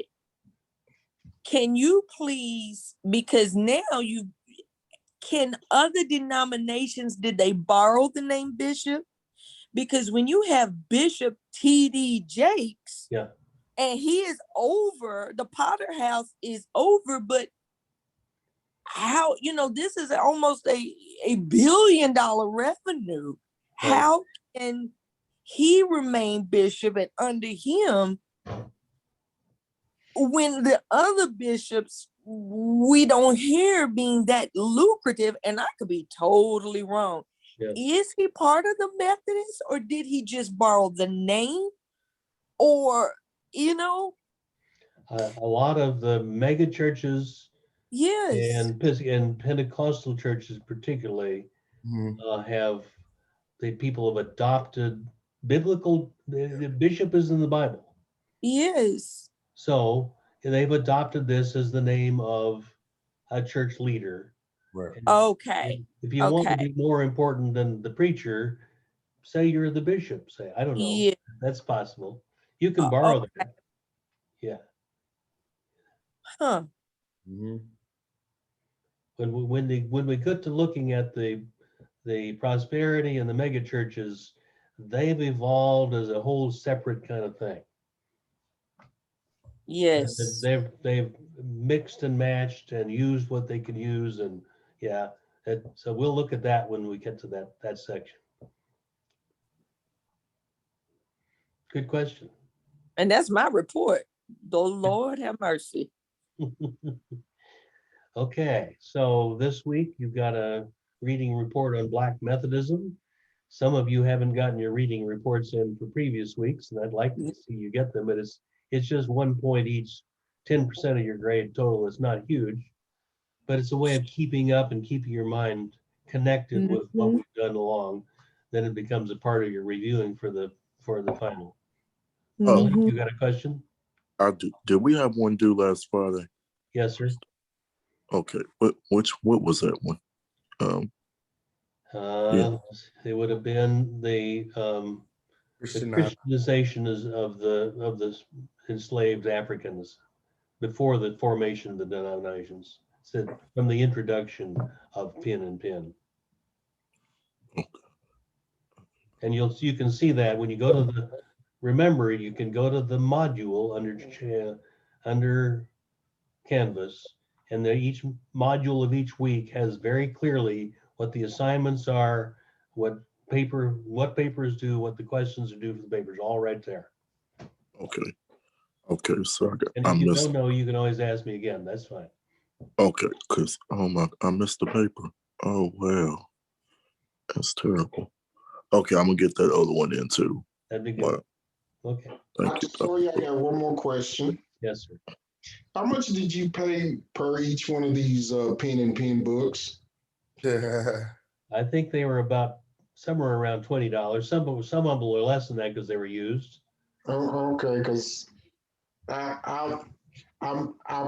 Can you please, because now can other denominations, did they borrow the name Bishop? Because when you have Bishop T.D. Jakes, yeah, and he is over, the Potter House is over, but how, this is almost a $1 billion revenue. Right. How can he remain bishop and under him when the other bishops we don't hear being that lucrative? And I could be totally wrong. Yeah. Is he part of the Methodists, or did he just borrow the name? Or, a lot of the mega churches, yes, and Pentecostal churches particularly, have the people have adopted biblical. The bishop is in the Bible. yes. So they've adopted this as the name of a church leader. Right. Okay. If you want to be more important than the preacher, say you're the bishop. Say, I don't know. Yeah. That's possible. You can borrow that. Yeah. Huh. Mm-hmm. When we get to looking at the prosperity and the mega churches, they've evolved as a whole separate kind of thing. Yes. They've mixed and matched and used what they could use, and so we'll look at that when we get to that section. Good question. And that's my report. The Lord have mercy. Okay, so this week you've got a reading report on Black Methodism. Some of you haven't gotten your reading reports in for previous weeks, and I'd like to see you get them, but it's just 1 point each, 10% of your grade total. It's not huge, but it's a way of keeping up and keeping your mind connected with what we've done along. Then it becomes a part of your reviewing for the final. You got a question? I do. Did we have one due last Friday? Yes, sir. Okay. What was that one? It would have been the Christianization of the enslaved Africans before the formation of the denominations. So from the introduction of pin and pin. And you can see that when you go to remember, you can go to the module under Canvas, and each module of each week has very clearly what the assignments are, what what papers do, what the questions are due for the papers, all right there. Okay. Okay, so And I if you missed. don't know, you can always ask me again. That's fine. Okay, cause I missed the paper. Oh well, that's terrible. Okay, I'm gonna get that other one in too. That'd be good. Well, Okay. thank you. Sorry, I got one more question. Yes, sir. How much did you pay per each one of these pen and pen books? I think they were about somewhere around $20. Some of them were less than that because they were used. Oh, okay, because I'll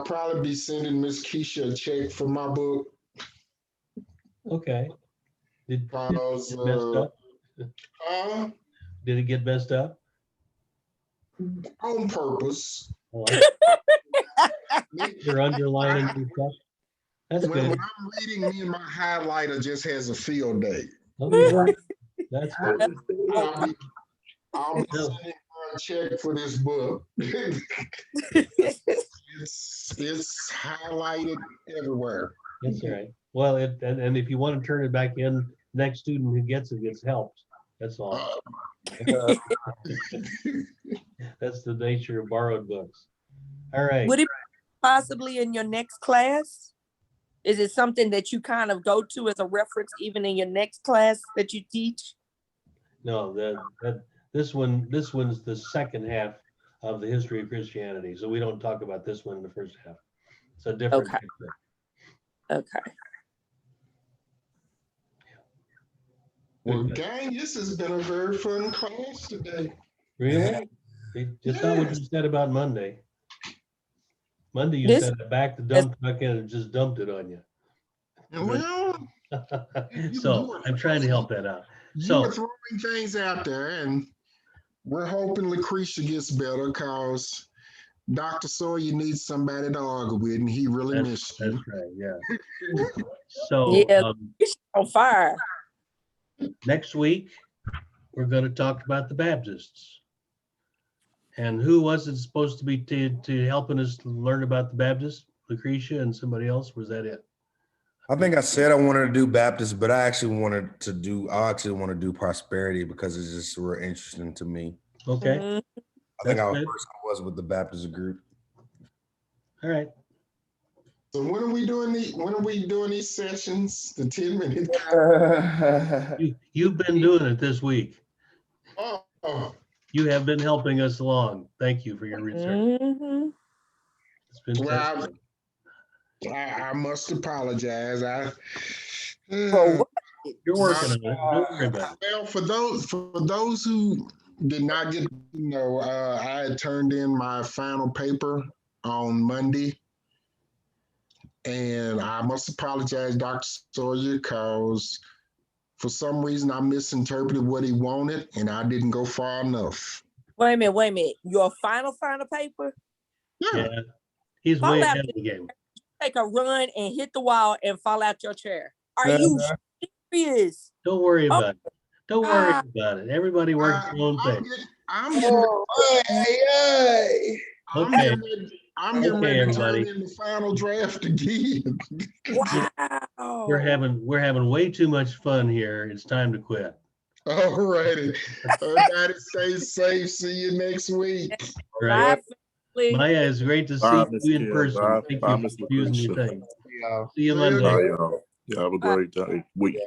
probably be sending Miss Keisha a check for my book. Okay. Did it Because get messed up? Did it get messed up? on purpose. Oh, you're underlining your stuff. That's When good. I'm reading, me and my highlighter just has a field day. Okay, Right. that's I good. understand. I'll be No. sending her a check for this book. It's highlighted everywhere. That's all right. Well, and if you want to turn it back in, next student who gets it gets helped. That's all. That's the nature of borrowed books. All right. Would it possibly in your next class? Is it something that you kind of go to as a reference even in your next class that you teach? No, this one's the second half of the history of Christianity. So we don't talk about this one in the first half. It's a different Okay. picture. Okay. Well, gang, this has been a very fun class today. Really? It's not what you said about Monday. Monday you This- said it back the dump truck in and just dumped it on you. Well, So I'm trying to help that out. you So- were throwing things out there, and we're hoping Lucretia gets better because Dr. Sawyer needs somebody to argue with, and he really missed That's you. right, yeah. So Yeah. On fire. next week, we're going to talk about the Baptists. And who was it supposed to be to helping us learn about the Baptists? Lucretia and somebody else? Was that it? I think I said I wanted to do Baptist, but I actually want to do prosperity because it's just real interesting to me. Okay, Mhm. I think That's our good. first one was with the Baptist group. all right. So when are we doing these sessions? The 10-minute. You've been doing it this week. Oh, You have been helping us along. Thank you for your research. Mhm. It's been Well, tested. I must apologize. For what? You're working on it. Don't worry about it. Well, for those who did not get to know, I had turned in my final paper on Monday, and I must apologize, Dr. Sawyer, because for some reason I misinterpreted what he wanted, and I didn't go far enough. Wait a minute. Your final paper? Yeah. Yeah, he's Fall way out. ahead of the game. Take a run and hit the wall and fall out your chair. Are you serious? Don't worry Oh. about it. Don't worry about it. Everybody works their own I'm pace. getting ready Okay, to turn everybody. in the final draft again. Wow. We're having way too much fun here. It's time to quit. All righty. Everybody stay safe. See you next week. All right. Bye, family. Maya, it's great to Bye, see Miss you in Kim. person. Bye. Thank Bye, you Miss for using your Lucretia. thing. Yeah. See you See you Monday. Bye, y'all. Y'all have a great day, week.